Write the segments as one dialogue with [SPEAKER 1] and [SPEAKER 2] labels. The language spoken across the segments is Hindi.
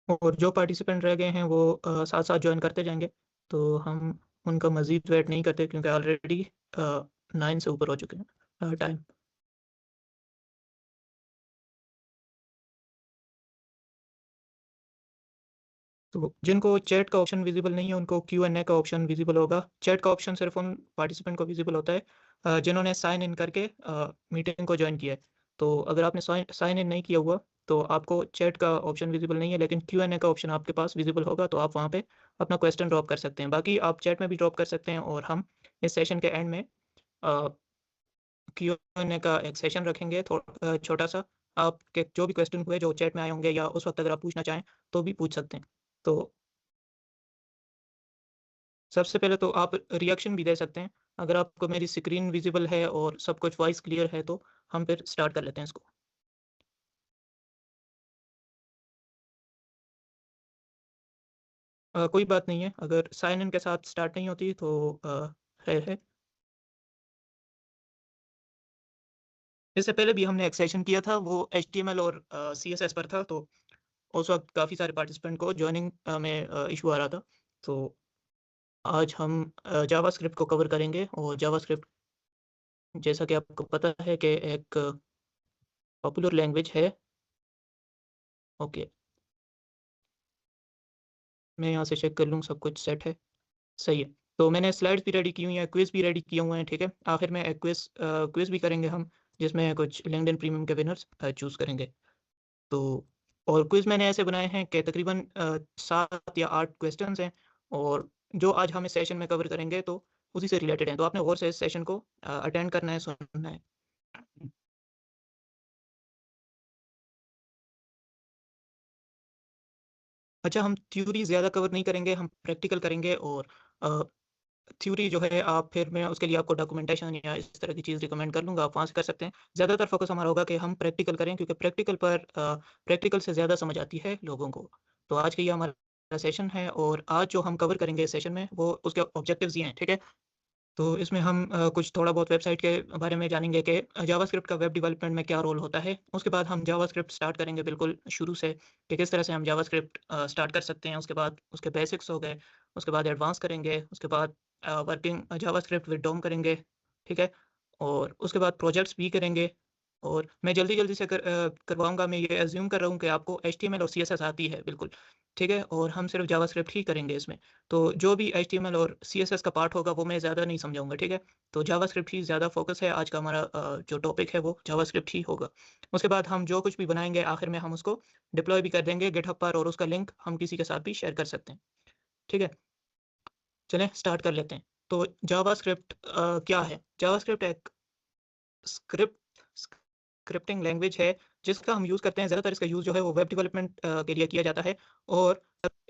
[SPEAKER 1] और जो पार्टिसिपेंट रह गए हैं वो साथ साथ ज्वाइन करते जाएंगे, तो हम उनका मज़ीद वेट नहीं करते क्योंकि ऑलरेडी 9 से ऊपर हो चुके हैं टाइम। तो जिनको चैट का ऑप्शन विजिबल नहीं है उनको Q&A का ऑप्शन विजिबल होगा। चैट का ऑप्शन सिर्फ उन पार्टिसिपेंट को विजिबल होता है जिन्होंने साइन इन करके मीटिंग को ज्वाइन किया है। तो अगर आपने साइन इन नहीं किया हुआ तो आपको चैट का ऑप्शन विजिबल नहीं है, लेकिन Q&A का ऑप्शन आपके पास विजिबल होगा, तो आप वहाँ पे अपना क्वेश्चन ड्रॉप कर सकते हैं। बाकी आप चैट में भी ड्रॉप कर सकते हैं और हम इस सेशन के एंड में Q&A का एक सेशन रखेंगे छोटा सा। आपके जो भी क्वेश्चन हुए जो चैट में आए होंगे या उस वक्त अगर आप पूछना चाहें तो भी पूछ सकते हैं। तो सबसे पहले तो आप रिएक्शन भी दे सकते हैं। अगर आपको मेरी स्क्रीन विजिबल है और सब कुछ वॉइस क्लियर है तो हम फिर स्टार्ट कर लेते हैं इसको। कोई बात नहीं है, अगर साइन इन के साथ स्टार्ट नहीं होती तो है। इससे पहले भी हमने एक सेशन किया था, वो HTML और CSS पर था, तो उस वक्त काफ़ी सारे पार्टिसिपेंट को ज्वाइनिंग में इशू आ रहा था। तो आज हम जावास्क्रिप्ट को कवर करेंगे, और जावास्क्रिप्ट जैसा कि आपको पता है कि एक पॉपुलर लैंग्वेज है। ओके, मैं यहाँ से चेक कर लूँ सब कुछ सेट है, सही है। तो मैंने स्लाइड्स भी रेडी की हुई हैं, क्विज़ भी रेडी किए हुए हैं, ठीक है। आखिर में एक क्विज़ भी करेंगे हम, जिसमें कुछ लिंक्डइन प्रीमियम के विनर्स चूज़ करेंगे। तो और क्विज़ मैंने ऐसे बनाए हैं कि तकरीबन 7 या 8 क्वेश्चंस हैं, और जो आज हम इस सेशन में कवर करेंगे तो उसी से रिलेटेड हैं। तो आपने गौर से इस सेशन को अटेंड करना है, सुनना है। अच्छा, हम थ्योरी ज़्यादा कवर नहीं करेंगे, हम प्रैक्टिकल करेंगे। और अ, थ्योरी जो है आप फिर मैं उसके लिए आपको डॉक्यूमेंटेशन या इस तरह की चीज़ रिकमेंड कर लूँगा, आप वहाँ से कर सकते हैं। ज़्यादातर फ़ोकस हमारा होगा कि हम प्रैक्टिकल करें, क्योंकि प्रैक्टिकल से ज़्यादा समझ आती है लोगों को। तो आज का ये हमारा सेशन है, और आज जो हम कवर करेंगे इस सेशन में वो उसके ऑब्जेक्टिव्स ये हैं, ठीक है? तो इसमें हम कुछ थोड़ा बहुत वेबसाइट के बारे में जानेंगे कि जावास्क्रिप्ट का वेब डेवलपमेंट में क्या रोल होता है। उसके बाद हम जावास्क्रिप्ट स्टार्ट करेंगे बिल्कुल शुरू से, कि किस तरह से हम जावास्क्रिप्ट स्टार्ट कर सकते हैं। उसके बाद उसके बेसिक्स हो गए, उसके बाद एडवांस करेंगे, उसके बाद वर्किंग जावास्क्रिप्ट विद डोम करेंगे, ठीक है? और उसके बाद प्रोजेक्ट्स भी करेंगे। और मैं जल्दी-जल्दी से करवाऊँगा, मैं ये अज़्यूम कर रहा हूँ कि आपको HTML और CSS आती है बिल्कुल, ठीक है? और हम सिर्फ़ जावास्क्रिप्ट ही करेंगे इसमें। तो जो भी HTML और CSS का पार्ट होगा वो मैं ज़्यादा नहीं समझाऊँगा, ठीक है? तो जावास्क्रिप्ट ही ज़्यादा फ़ोकस है, आज का हमारा जो टॉपिक है वो जावास्क्रिप्ट ही होगा। उसके बाद हम जो कुछ भी बनाएँगे आखिर में हम उसको डिप्लॉय भी कर देंगे गिटहब पर, और उसका लिंक हम किसी के साथ भी शेयर कर सकते हैं, ठीक है? चलें स्टार्ट कर लेते हैं। तो जावास्क्रिप्ट क्या है? जावास्क्रिप्ट एक स्क्रिप्ट स्क्रिप्टिंग लैंग्वेज है जिसका हम यूज़ करते हैं। ज़्यादातर इसका यूज़ जो है वो वेब डेवलपमेंट के लिए किया जाता है। और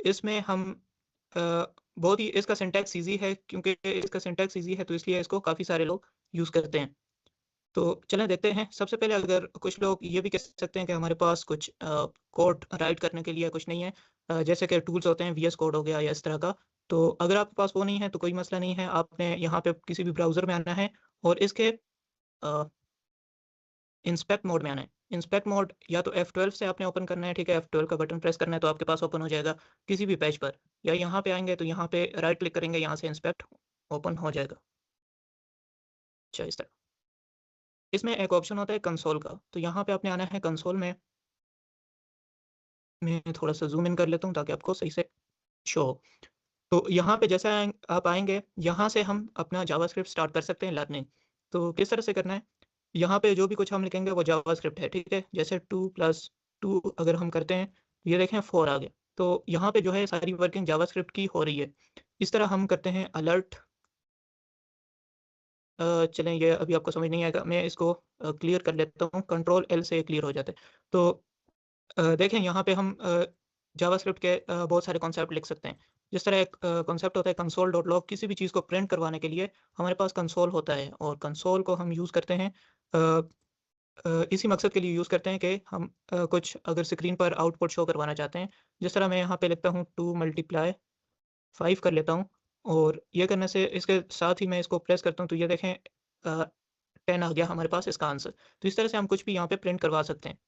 [SPEAKER 1] इसमें हम अ, बहुत ही इसका सिंटैक्स ईज़ी है, क्योंकि इसका सिंटैक्स ईज़ी है तो इसलिए इसको काफ़ी सारे लोग यूज़ करते हैं। तो चलें देखते हैं। सबसे पहले अगर कुछ लोग ये भी कह सकते हैं कि हमारे पास कुछ कोड राइट करने के लिए कुछ नहीं है, जैसे कि टूल्स होते हैं, VS कोड हो गया या इस तरह का। तो अगर आपके पास वो नहीं है तो कोई मसला नहीं है, आपने यहाँ पे किसी भी ब्राउज़र में आना है और इसके अ इंस्पेक्ट मोड में आना है। इंस्पेक्ट मोड या तो F12 से आपने ओपन करना है, ठीक है? F12 का बटन प्रेस करना है तो आपके पास ओपन हो जाएगा किसी भी पेज पर। या यहाँ पे आएँगे तो यहाँ पे राइट क्लिक करेंगे, यहाँ से इंस्पेक्ट ओपन हो जाएगा। अच्छा, इस तरह। इसमें एक ऑप्शन होता है कंसोल का, तो यहाँ पे आपने आना है कंसोल में। मैं थोड़ा-सा ज़ूम इन कर लेता हूँ ताकि आपको सही से शो हो। तो यहाँ पे जैसे आप आएँगे, यहाँ से हम अपना जावास्क्रिप्ट स्टार्ट कर सकते हैं लर्निंग। तो किस तरह से करना है? यहाँ पे जो भी कुछ हम लिखेंगे वो जावास्क्रिप्ट है, ठीक है? जैसे 2 + 2 अगर हम करते हैं, ये देखें 4 आ गया। तो यहाँ पे जो है सारी वर्किंग जावास्क्रिप्ट की हो रही है। इस तरह हम करते हैं अलर्ट। चलें ये अभी आपको समझ नहीं आएगा, मैं इसको क्लियर कर लेता हूँ, कंट्रोल L से क्लियर हो जाता है। तो देखें यहाँ पे हम जावास्क्रिप्ट के बहुत सारे कॉन्सेप्ट लिख सकते हैं। जिस तरह एक कॉन्सेप्ट होता है console.log, किसी भी चीज़ को प्रिंट करवाने के लिए हमारे पास कंसोल होता है, और कंसोल को हम यूज़ करते हैं इसी मकसद के लिए यूज़ करते हैं कि हम कुछ अगर स्क्रीन पर आउटपुट शो करवाना चाहते हैं। जिस तरह मैं यहाँ पे लिखता हूँ 2 × 5 कर लेता हूँ, और ये करने से इसके साथ ही मैं इसको प्रेस करता हूँ तो ये देखें 10 आ गया हमारे पास इसका आंसर। तो इस तरह से हम कुछ भी यहाँ पे प्रिंट करवा सकते हैं।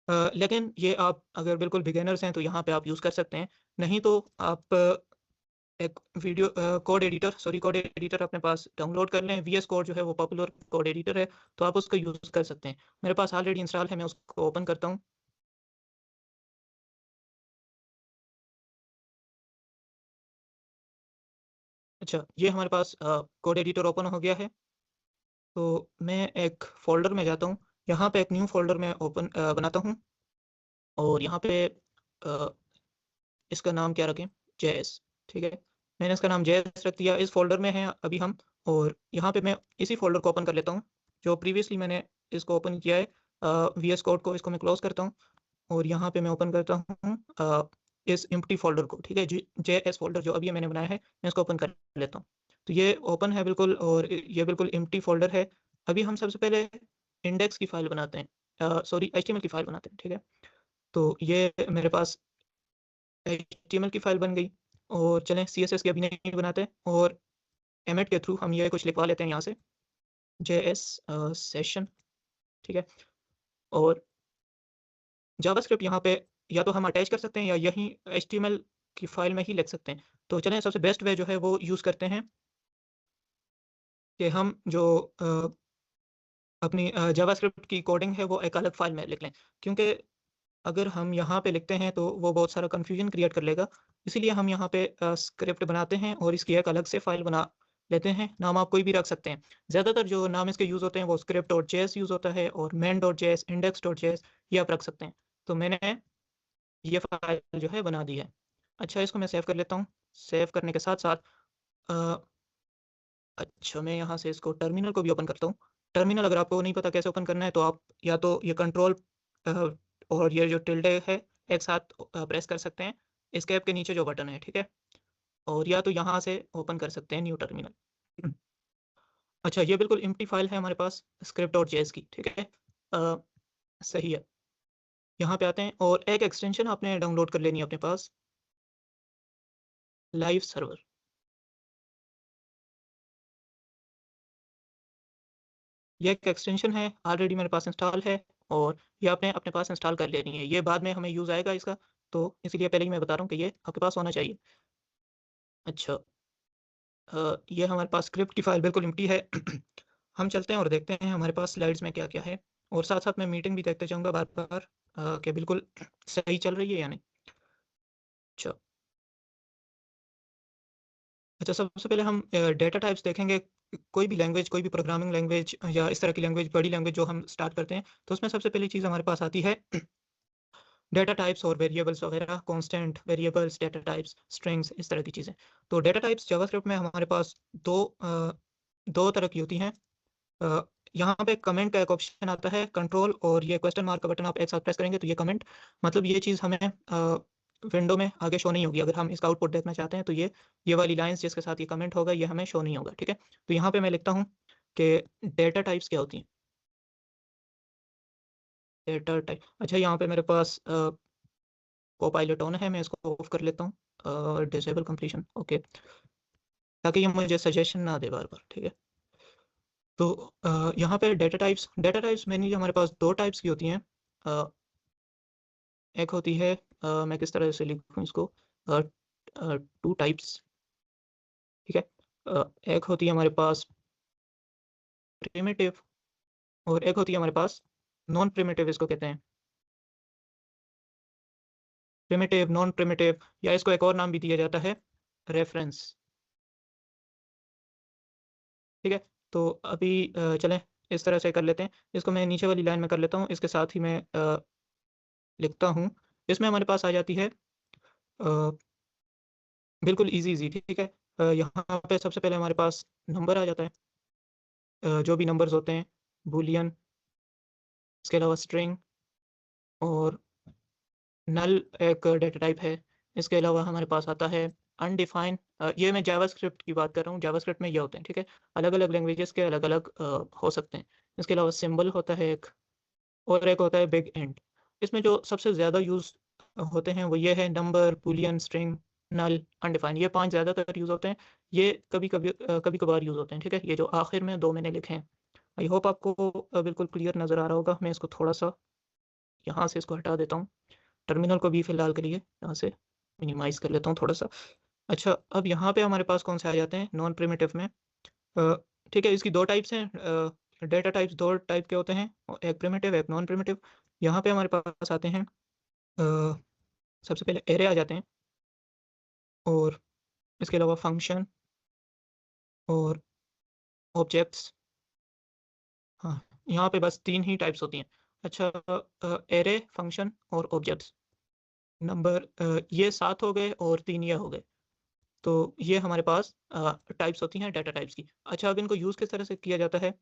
[SPEAKER 1] लेकिन ये आप अगर बिल्कुल बिगिनर्स हैं तो यहाँ पे आप यूज़ कर सकते हैं। नहीं तो आप एक वीडियो कोड एडिटर अपने पास डाउनलोड कर लें। वीएस कोड जो है वो पॉपुलर कोड एडिटर है, तो आप उसका यूज़ कर सकते हैं। मेरे पास ऑलरेडी इंस्टॉल है, मैं उसको ओपन करता हूँ। अच्छा, ये हमारे पास कोड एडिटर ओपन हो गया है। तो मैं एक फ़ोल्डर में जाता हूँ। यहाँ पे एक न्यू फ़ोल्डर मैं बनाता हूँ और यहाँ पे अ, इसका नाम क्या रखें? जेएस, ठीक है। मैंने इसका नाम जेएस रख दिया। इस फ़ोल्डर में हैं अभी हम, और यहाँ पे मैं इसी फ़ोल्डर को ओपन कर लेता हूँ, जो प्रीवियसली मैंने इसको ओपन किया है। वीएस कोड को इसको मैं क्लोज़ करता हूँ और यहाँ पे मैं ओपन करता हूँ इस एम्प्टी फ़ोल्डर को, ठीक है? जेएस फ़ोल्डर जो अभी मैंने बनाया है, मैं इसको ओपन कर लेता हूँ। तो ये ओपन है बिल्कुल, और ये बिल्कुल एम्प्टी फ़ोल्डर है। अभी हम सबसे पहले इंडेक्स की फ़ाइल बनाते हैं, सॉरी एचटीएमएल की फ़ाइल बनाते हैं, ठीक है? तो ये मेरे पास एचटीएमएल की फ़ाइल बन गई, और चलें सीएसएस की अभी नहीं बनाते, और एमेट के थ्रू हम ये कुछ लिखवा लेते हैं यहाँ से, जेएस सेशन, ठीक है? और जावास्क्रिप्ट यहाँ पे या तो हम अटैच कर सकते हैं या यहीं एचटीएमएल की फ़ाइल में ही लिख सकते हैं। तो चलें, सबसे बेस्ट वे जो है वो यूज़ करते हैं कि हम जो अपनी जावास्क्रिप्ट की कोडिंग है वो एक अलग फ़ाइल में लिख लें। क्योंकि अगर हम यहाँ पे लिखते हैं तो वो बहुत सारा कन्फ्यूजन क्रिएट कर लेगा। इसीलिए हम यहाँ पे स्क्रिप्ट बनाते हैं और इसकी एक अलग से फ़ाइल बना लेते हैं। नाम आप कोई भी रख सकते हैं। ज़्यादातर जो नाम इसके यूज़ होते हैं वो script.js यूज़ होता है, और main.js, index.js ये आप रख सकते हैं। तो मैंने ये फ़ाइल जो है बना दी है। अच्छा, इसको मैं सेव कर लेता हूँ। सेव करने के साथ-साथ अ, अच्छा, मैं यहाँ से इसको टर्मिनल को भी ओपन करता हूँ। टर्मिनल अगर आपको नहीं पता कैसे ओपन करना है, तो आप या तो ये कंट्रोल अ, और ये जो टिल्डे है एक साथ प्रेस कर सकते हैं, एस्केप के नीचे जो बटन है, ठीक है? और या तो यहाँ से ओपन कर सकते हैं न्यू टर्मिनल। अच्छा, ये बिल्कुल एम्प्टी फाइल है हमारे पास script.js की, ठीक है? अ, सही है। यहाँ पे आते हैं और एक एक्सटेंशन आपने डाउनलोड कर लेनी है अपने पास, लाइव सर्वर। ये एक एक्सटेंशन है, ऑलरेडी मेरे पास इंस्टॉल है, और ये आपने अपने पास इंस्टॉल कर लेनी है। ये बाद में हमें यूज़ आएगा इसका, तो इसीलिए पहले ही मैं बता रहा हूँ कि ये आपके पास होना चाहिए। अच्छा, ये हमारे पास स्क्रिप्ट की फ़ाइल बिल्कुल एम्प्टी है। हम चलते हैं और देखते हैं हमारे पास स्लाइड्स में क्या-क्या है, और साथ-साथ मैं मीटिंग भी देखते जाऊँगा बार-बार कि बिल्कुल सही चल रही है या नहीं। अच्छा। अच्छा, सबसे पहले हम डेटा टाइप्स देखेंगे। कोई भी लैंग्वेज, कोई भी प्रोग्रामिंग लैंग्वेज या इस तरह की लैंग्वेज, बड़ी लैंग्वेज जो हम स्टार्ट करते हैं, तो उसमें सबसे पहली चीज़ हमारे पास आती है डेटा टाइप्स और वेरिएबल्स वगैरह, constant variables, data types, strings, इस तरह की चीज़ें। तो डेटा टाइप्स जावास्क्रिप्ट में हमारे पास 2 तरह की होती हैं। अ, यहाँ पे कमेंट का एक ऑप्शन आता है, कंट्रोल और ये क्वेश्चन मार्क का बटन आप एक साथ प्रेस करेंगे तो ये कमेंट, मतलब ये चीज़ हमें विंडो में आगे शो नहीं होगी। अगर हम इसका आउटपुट देखना चाहते हैं तो ये वाली लाइन्स जिसके साथ ये कमेंट होगा ये हमें शो नहीं होगा, ठीक है? तो यहाँ पे मैं लिखता हूँ कि डेटा टाइप्स क्या होती हैं? डेटा टाइप, अच्छा, यहाँ पे मेरे पास कोपायलट ऑन है, मैं इसको ऑफ कर लेता हूँ। डिसेबल कंप्लीशन, ओके, ताकि ये मुझे सजेशन ना दे बार-बार, ठीक है? तो यहाँ पे डेटा टाइप्स मेनली हमारे पास 2 टाइप्स की होती हैं। अ, एक होती है, मैं किस तरह से लिखूँ इसको, अ 2 टाइप्स, ठीक है? एक होती है हमारे पास प्रिमिटिव, और एक होती है हमारे पास नॉन प्रिमिटिव, इसको कहते हैं। प्रिमिटिव, नॉन प्रिमिटिव, या इसको एक और नाम भी दिया जाता है, रेफ़रेंस, ठीक है? तो अभी चलें इस तरह से कर लेते हैं। इसको मैं नीचे वाली लाइन में कर लेता हूँ, इसके साथ ही मैं लिखता हूँ। इसमें हमारे पास आ जाती है अ, बिल्कुल ईज़ी, ठीक है? यहाँ पे सबसे पहले हमारे पास नंबर आ जाता है। जो भी नंबर्स होते हैं, बूलियन, इसके अलावा स्ट्रिंग, और नल एक डेटा टाइप है। इसके अलावा हमारे पास आता है अनडिफाइन, ये मैं जावास्क्रिप्ट की बात कर रहा हूँ, जावास्क्रिप्ट में ये होते हैं, ठीक है? अलग-अलग लैंग्वेजेज़ के अलग-अलग हो सकते हैं। इसके अलावा सिंबल होता है एक, और एक होता है बिग एंड। इसमें जो सबसे ज़्यादा यूज़ होते हैं वो ये है नंबर, बूलियन, स्ट्रिंग, नल, अनडिफाइन, ये 5 ज़्यादातर यूज़ होते हैं। ये कभी-कभी कभी-कभार यूज़ होते हैं, ठीक है? ये जो आखिर में 2 मैंने लिखे हैं। आई होप आपको बिल्कुल क्लियर नज़र आ रहा होगा। मैं इसको थोड़ा-सा यहाँ से इसको हटा देता हूँ। टर्मिनल को भी फ़िलहाल के लिए यहाँ से मिनिमाइज़ कर लेता हूँ थोड़ा-सा। अच्छा, अब यहाँ पे हमारे पास कौन से आ जाते हैं नॉन प्रिमिटिव में। ठीक है, इसकी 2 टाइप्स हैं। डेटा टाइप्स 2 टाइप के होते हैं, एक प्रिमिटिव, एक नॉन प्रिमिटिव। यहाँ पे हमारे पास आते हैं अ, सबसे पहले एरे आ जाते हैं और इसके अलावा फंक्शन और ऑब्जेक्ट्स। हाँ, यहाँ पे बस 3 ही टाइप्स होती हैं। अच्छा, एरे, फंक्शन और ऑब्जेक्ट्स। नंबर ये 7 हो गए और 3 ये हो गए। तो ये हमारे पास टाइप्स होती हैं डेटा टाइप्स की। अच्छा, अब इनको यूज़ किस तरह से किया जाता है?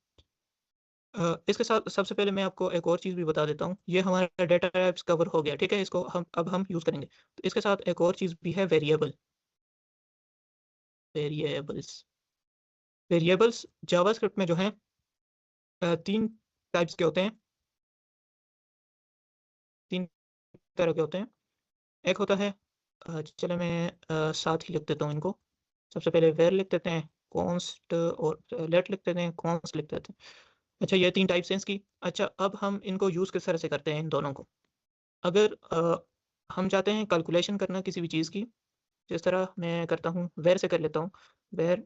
[SPEAKER 1] इसके साथ सबसे पहले मैं आपको एक और चीज़ भी बता देता हूँ। ये हमारा डेटा टाइप्स कवर हो गया, ठीक है? इसको हम यूज़ करेंगे। तो इसके साथ एक और चीज़ भी है वेरिएबल, वेरिएबल्स। वेरिएबल्स जावास्क्रिप्ट में जो हैं 3 टाइप्स के होते हैं, 3 तरह के होते हैं। एक होता है चलो मैं साथ ही लिख देता हूँ इनको। सबसे पहले var लिख देते हैं, const और let लिख देते हैं, const लिख देते हैं। अच्छा, ये 3 टाइप्स हैं इसकी। अच्छा, अब हम इनको यूज़ किस तरह से करते हैं इन दोनों को? अगर हम चाहते हैं कैलकुलेशन करना किसी भी चीज़ की, जिस तरह मैं करता हूँ var से कर लेता हूँ। var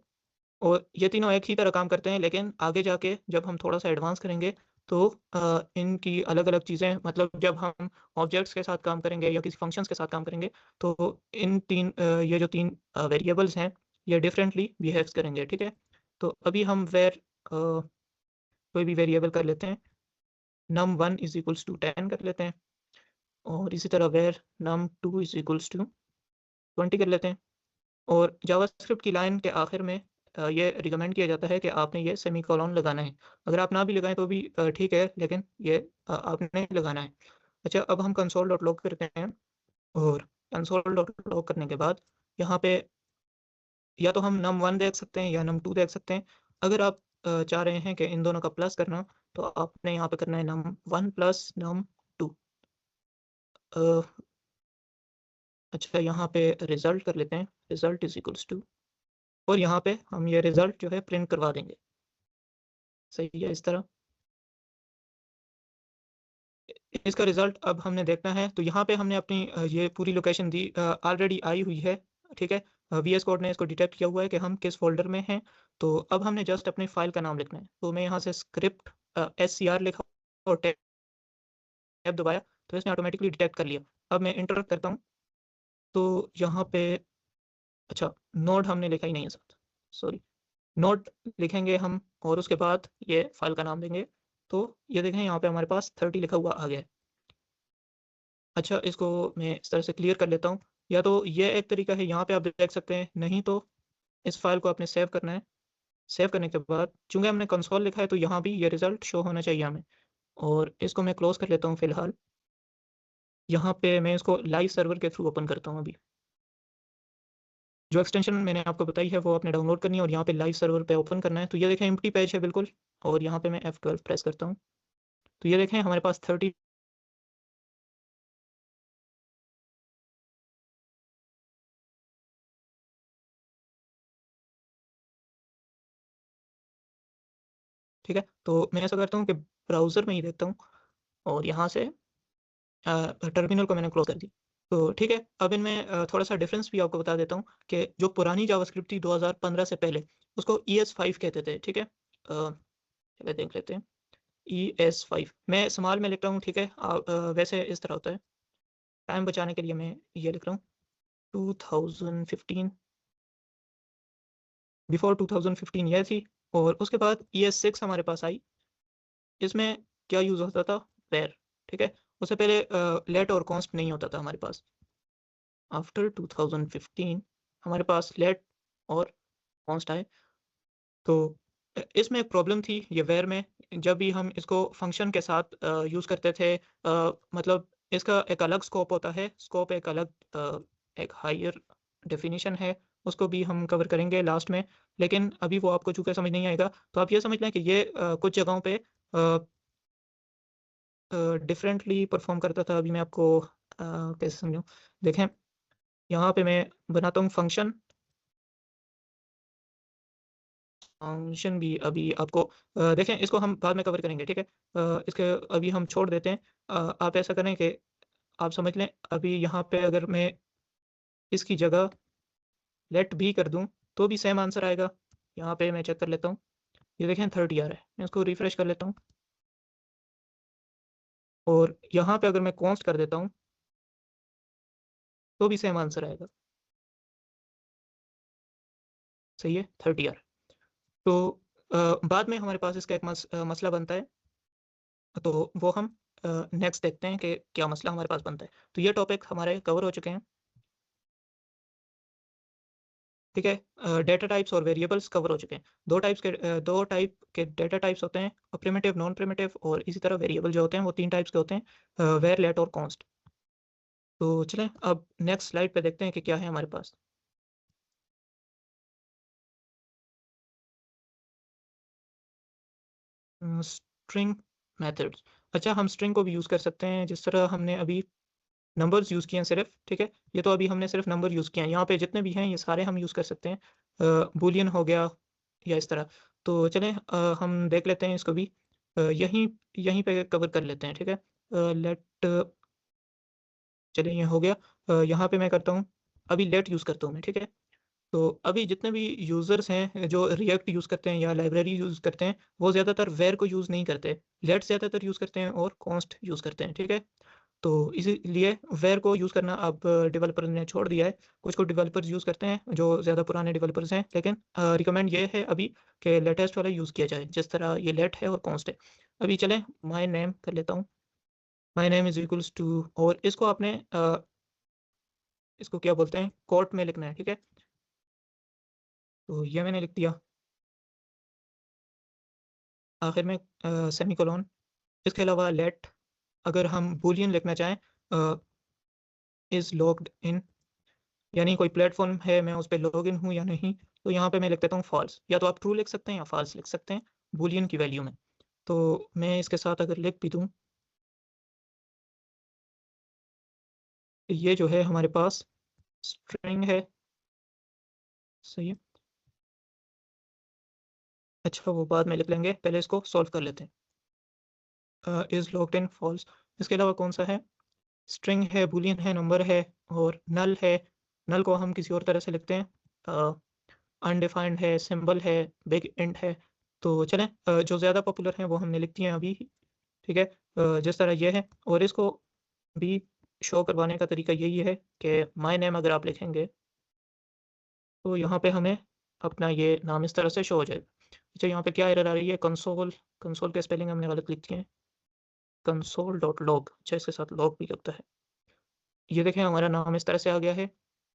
[SPEAKER 1] और ये तीनों एक ही तरह काम करते हैं, लेकिन आगे जाके जब हम थोड़ा-सा एडवांस करेंगे तो इनकी अलग-अलग चीज़ें, मतलब जब हम ऑब्जेक्ट्स के साथ काम करेंगे या किसी फंक्शंस के साथ काम करेंगे, तो इन 3 ये जो 3 वेरिएबल्स हैं, ये डिफरेंटली बिहेव्स करेंगे, ठीक है? तो अभी हम कोई भी वेरिएबल कर लेते हैं, num1 इज़ इक्वल्स टू 10 कर लेते हैं और इसी तरह var num2 is equals to 20 कर लेते हैं। और जावास्क्रिप्ट की लाइन के आखिर में ये रिकमेंड किया जाता है कि आपने ये सेमीकोलन लगाना है। अगर आप ना भी लगाएँ तो भी ठीक है, लेकिन ये आपने लगाना है। अच्छा, अब हम कंसोल डॉट लॉग करते हैं और कंसोल डॉट लॉग करने के बाद यहाँ पे या तो हम num1 देख सकते हैं या num2 देख सकते हैं। अगर आप चाह रहे हैं कि इन दोनों का प्लस करना, तो आपने यहाँ पे करना है num1 प्लस num2। अ, अच्छा, यहाँ पे रिज़ल्ट कर लेते हैं, रिज़ल्ट इज़ इक्वल्स टू, और यहाँ पे हम ये रिज़ल्ट जो है प्रिंट करवा देंगे। सही है, इस तरह। इसका रिज़ल्ट अब हमने देखना है, तो यहाँ पे हमने अपनी ये पूरी लोकेशन दी, ऑलरेडी आई हुई है, ठीक है? वीएस कोड ने इसको डिटेक्ट किया हुआ है कि हम किस फ़ोल्डर में हैं, तो अब हमने जस्ट अपनी फ़ाइल का नाम लिखना है। तो मैं यहाँ से स्क्रिप्ट SCR लिखा और टैब दबाया, तो इसने ऑटोमेटिकली डिटेक्ट कर लिया। अब मैं एंटर करता हूँ, तो यहाँ पे अच्छा, नोड हमने लिखा ही नहीं है साथ, सॉरी। नोड लिखेंगे हम और उसके बाद ये फ़ाइल का नाम देंगे, तो ये देखें यहाँ पे हमारे पास 30 लिखा हुआ आ गया है। अच्छा, इसको मैं इस तरह से क्लियर कर लेता हूँ। या तो ये एक तरीका है, यहाँ पे आप देख सकते हैं, नहीं तो इस फाइल को आपने सेव करना है। सेव करने के बाद चूँकि हमने कंसोल लिखा है, तो यहाँ भी ये रिज़ल्ट शो होना चाहिए हमें, और इसको मैं क्लोज़ कर लेता हूँ फ़िलहाल। यहाँ पे मैं इसको लाइव सर्वर के थ्रू ओपन करता हूँ अभी। जो एक्सटेंशन मैंने आपको बताई है, वो आपने डाउनलोड करनी है और यहाँ पे लाइव सर्वर पे ओपन करना है। तो ये देखें एम्प्टी पेज है बिल्कुल, और यहाँ पे मैं F12 प्रेस करता हूँ। तो ये देखें हमारे पास 30 ठीक है? तो मैं ऐसा करता हूँ कि ब्राउज़र में ही देखता हूँ और यहाँ से टर्मिनल को मैंने क्लोज़ कर दी। तो ठीक है, अब इनमें थोड़ा-सा डिफ़रेंस भी आपको बता देता हूँ कि जो पुरानी जावास्क्रिप्ट थी 2015 से पहले, उसको ES5 कहते थे, ठीक है? चलिए देख लेते हैं, ES5 मैं स्मॉल में लिख रहा हूँ, ठीक है? वैसे इस तरह होता है। टाइम बचाने के लिए मैं ये लिख रहा हूँ, 2015, बिफ़ोर 2015 ये थी, और उसके बाद ES6 हमारे पास आई। इसमें क्या यूज़ होता था? var, ठीक है? उससे पहले लेट और कॉन्स्ट नहीं होता था हमारे पास। आफ्टर 2015 हमारे पास लेट और कॉन्स्ट आए। तो इसमें एक प्रॉब्लम थी ये var में, जब भी हम इसको फंक्शन के साथ यूज़ करते थे, मतलब इसका एक अलग स्कोप होता है, स्कोप एक अलग एक हायर डेफिनिशन है, उसको भी हम कवर करेंगे लास्ट में। लेकिन अभी वो आपको चूँकि समझ नहीं आएगा, तो आप ये समझ लें कि ये कुछ जगहों पे डिफरेंटली परफ़ॉर्म करता था। अभी मैं आपको कैसे समझाऊँ? देखें, यहाँ पे मैं बनाता हूँ फंक्शन। फंक्शन भी अभी आपको देखें, इसको हम बाद में कवर करेंगे, ठीक है? इसके अभी हम छोड़ देते हैं। आप ऐसा करें कि आप समझ लें अभी यहाँ पे अगर मैं इसकी जगह लेट भी कर दूँ, तो भी सेम आंसर आएगा। यहाँ पे मैं चेक कर लेता हूँ। ये देखें 30 आ रहा है। मैं इसको रिफ्रेश कर लेता हूँ और यहाँ पे अगर मैं कॉन्स्ट कर देता हूँ, तो भी सेम आंसर आएगा। सही है, 30 आ रहा है। तो बाद में हमारे पास इसका एक मसला बनता है, तो वो हम नेक्स्ट देखते हैं कि क्या मसला हमारे पास बनता है। तो ये टॉपिक हमारे कवर हो चुके हैं। ठीक है, डेटा टाइप्स और वेरिएबल्स कवर हो चुके हैं। दो टाइप के डेटा टाइप्स होते हैं, प्रिमिटिव, नॉन प्रिमिटिव, और इसी तरह वेरिएबल जो होते हैं वो 3 टाइप्स के होते हैं, वेर, लेट और कॉन्स्ट। तो चलें अब नेक्स्ट स्लाइड पे देखते हैं कि क्या है हमारे पास। String methods. अच्छा, हम स्ट्रिंग को भी यूज़ कर सकते हैं जिस तरह हमने अभी नंबर्स यूज़ किए हैं सिर्फ। ठीक है, ये तो अभी हमने सिर्फ नंबर यूज़ किए हैं। यहाँ पे जितने भी हैं ये सारे हम यूज़ कर सकते हैं। बूलियन हो गया या इस तरह। तो चलें हम देख लेते हैं इसको भी। यहीं यहीं पे कवर कर लेते हैं। ठीक है, लेट, चलिए ये हो गया। यहाँ पे मैं करता हूँ, अभी लेट यूज़ करता हूँ मैं। ठीक है, तो अभी जितने भी यूज़र्स हैं जो रिएक्ट यूज़ करते हैं या लाइब्रेरी यूज़ करते हैं, वो ज़्यादातर वेर को यूज़ नहीं करते, लेट ज़्यादातर यूज़ करते हैं और कॉन्स्ट यूज़ करते हैं। ठीक है, तो इसीलिए वेर को यूज़ करना अब डेवलपर ने छोड़ दिया है। कुछ डेवलपर्स यूज़ करते हैं जो ज़्यादा पुराने डेवलपर्स हैं, लेकिन रिकमेंड ये है अभी कि लेटेस्ट वाला यूज़ किया जाए, जिस तरह ये लेट है और कॉन्स्ट है। अभी चलें माय नेम कर लेता हूँ। My name is equals to, और इसको आपने इसको क्या बोलते हैं, कोट में लिखना है। ठीक है, तो ये मैंने लिख दिया। आखिर में सेमीकोलन। इसके अलावा लेट, अगर हम बूलियन लिखना चाहें, इज़ लॉग्ड इन, यानी कोई प्लेटफॉर्म है, मैं उस पे लॉगिन हूँ या नहीं, तो यहाँ पे मैं लिख देता हूँ फॉल्स। या तो आप ट्रू लिख सकते हैं या फॉल्स लिख सकते हैं बूलियन की वैल्यू में। तो मैं इसके साथ अगर लिख भी दूँ, ये जो है हमारे पास स्ट्रिंग है। सही है, अच्छा वो बाद में लिख लेंगे, पहले इसको सॉल्व कर लेते हैं। Is logged in false. इसके अलावा कौन सा है, स्ट्रिंग है, बूलियन है, नंबर है और नल है। नल को हम किसी और तरह से लिखते हैं, अनडिफाइंड है, सिंबल है, बिग इंट है। तो चलें जो ज़्यादा पॉपुलर हैं वो हमने लिख दिए हैं अभी। ठीक है, जिस तरह ये है, और इसको भी शो करवाने का तरीका यही है कि माय नेम अगर आप लिखेंगे तो यहाँ पे हमें अपना ये नाम इस तरह से शो हो जाएगा। अच्छा, यहाँ पे क्या एरर आ रही है, कंसोल, कंसोल के स्पेलिंग हमने गलत लिख दिए हैं, कंसोल डॉट लॉग। अच्छा, इसके साथ लॉग भी लगता है। ये देखें हमारा नाम इस तरह से आ गया है,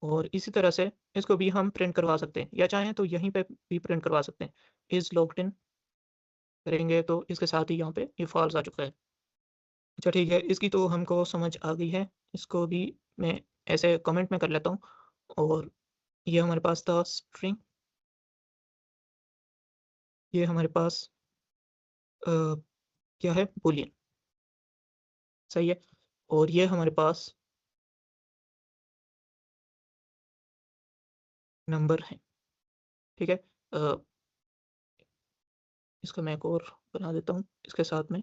[SPEAKER 1] और इसी तरह से इसको भी हम प्रिंट करवा सकते हैं, या चाहें तो यहीं पे भी प्रिंट करवा सकते हैं। इज़ लॉग्ड इन करेंगे तो इसके साथ ही यहाँ पे ये फॉल्स आ चुका है। अच्छा ठीक है, इसकी तो हमको समझ आ गई है। इसको भी मैं ऐसे कमेंट में कर लेता हूँ, और ये हमारे पास था स्ट्रिंग, ये हमारे पास अ, क्या है, बूलियन। सही है, और ये हमारे पास नंबर है। ठीक है, अ, इसका मैं एक और बना देता हूँ इसके साथ में।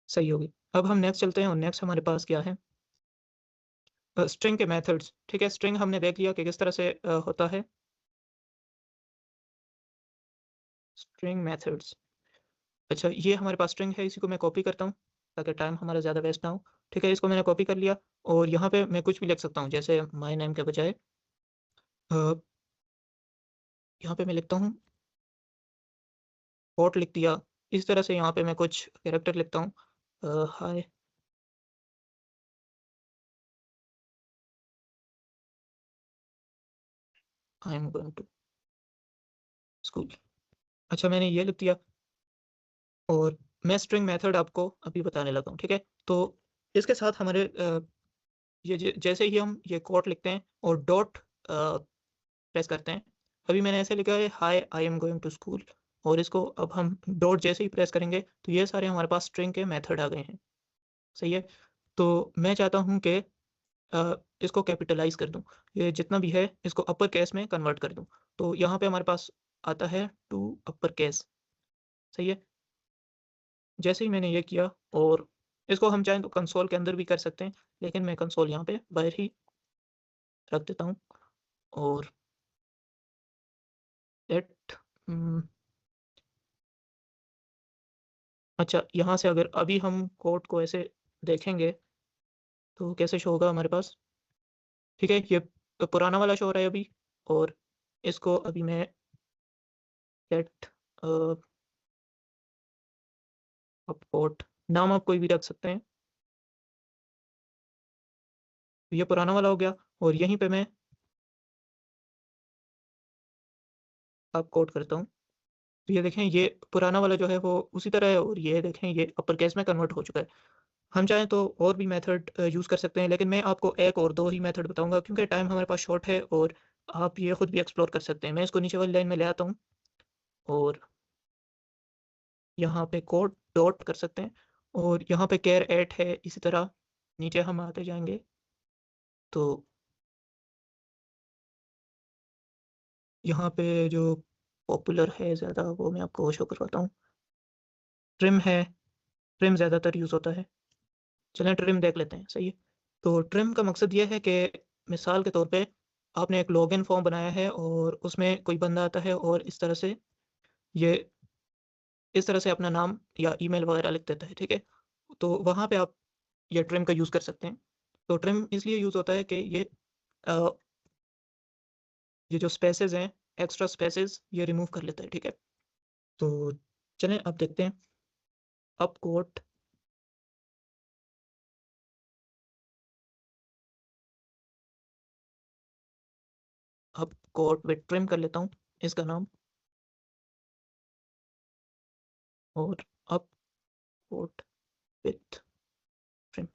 [SPEAKER 1] सही होगी। अब हम नेक्स्ट चलते हैं, और नेक्स्ट हमारे पास क्या है, स्ट्रिंग के मेथड्स। ठीक है, स्ट्रिंग हमने देख लिया कि किस तरह से होता है। String methods. अच्छा, ये हमारे पास स्ट्रिंग है, इसी को मैं कॉपी करता हूँ ताकि टाइम हमारा ज़्यादा वेस्ट ना हो। ठीक है, इसको मैंने कॉपी कर लिया, और यहाँ पे मैं कुछ भी लिख सकता हूँ, जैसे माय नेम के बजाय यहाँ पे मैं लिखता हूँ पॉट, लिख दिया। इस तरह से यहाँ पे मैं कुछ कैरेक्टर लिखता हूँ, hi I am going to school. अच्छा, मैंने ये लिख दिया, और मैं स्ट्रिंग मेथड आपको अभी बताने लगा हूँ। ठीक है, तो इसके साथ हमारे ये जैसे ही हम ये कोड लिखते हैं और डॉट प्रेस करते हैं, अभी मैंने ऐसे लिखा है hi I am going to school, और इसको अब हम डॉट जैसे ही प्रेस करेंगे तो ये सारे हमारे पास स्ट्रिंग के मेथड आ गए हैं। सही है, तो मैं चाहता हूँ कि इसको कैपिटलाइज कर दूँ, ये जितना भी है इसको अपर केस में कन्वर्ट कर दूँ। तो यहाँ पे हमारे पास आता है टू अपर केस। सही है, जैसे ही मैंने ये किया और इसको हम चाहें तो कंसोल के अंदर भी कर सकते हैं, लेकिन मैं कंसोल यहाँ पे बाहर ही रख देता हूँ और लेट अच्छा यहाँ से अगर अभी हम कोड को ऐसे देखेंगे तो कैसे शो होगा हमारे पास? ठीक है, ये पुराना वाला शो हो रहा है अभी और इसको अभी मैं लेट अ, अपकोड नाम आप कोई भी रख सकते हैं। ये पुराना वाला हो गया और यहीं पे मैं अपकोड करता हूँ। तो ये देखें ये पुराना वाला जो है वो उसी तरह है और ये देखें ये अपर केस में कन्वर्ट हो चुका है। हम चाहें तो और भी मेथड यूज़ कर सकते हैं, लेकिन मैं आपको 1 और 2 ही मेथड बताऊँगा क्योंकि टाइम हमारे पास शॉर्ट है और आप ये खुद भी एक्सप्लोर कर सकते हैं। मैं इसको नीचे वाली लाइन में ले आता हूँ और यहाँ पे कोड डॉट कर सकते हैं और यहाँ पे केर एट है, इसी तरह नीचे हम आते जाएँगे तो यहाँ पे जो पॉपुलर है ज़्यादा वो मैं आपको शो करवाता हूँ। ट्रिम है, ट्रिम ज़्यादातर यूज़ होता है। चलें ट्रिम देख लेते हैं, सही है। तो ट्रिम का मकसद ये है कि मिसाल के तौर पे आपने एक लॉगिन फॉर्म बनाया है और उसमें कोई बंदा आता है और ये इस तरह से अपना नाम या ईमेल वगैरह लिख देता है, ठीक है? तो वहाँ पे आप ये ट्रिम का यूज़ कर सकते हैं। तो ट्रिम इसलिए यूज़ होता है कि अ, ये जो स्पेसेस हैं, एक्स्ट्रा स्पेसेस ये रिमूव कर लेता है, ठीक है? तो चलें अब देखते हैं। अब कोट अब कोट विथ ट्रिम कर लेता हूँ इसका नाम और अब कोट विथ ट्रिम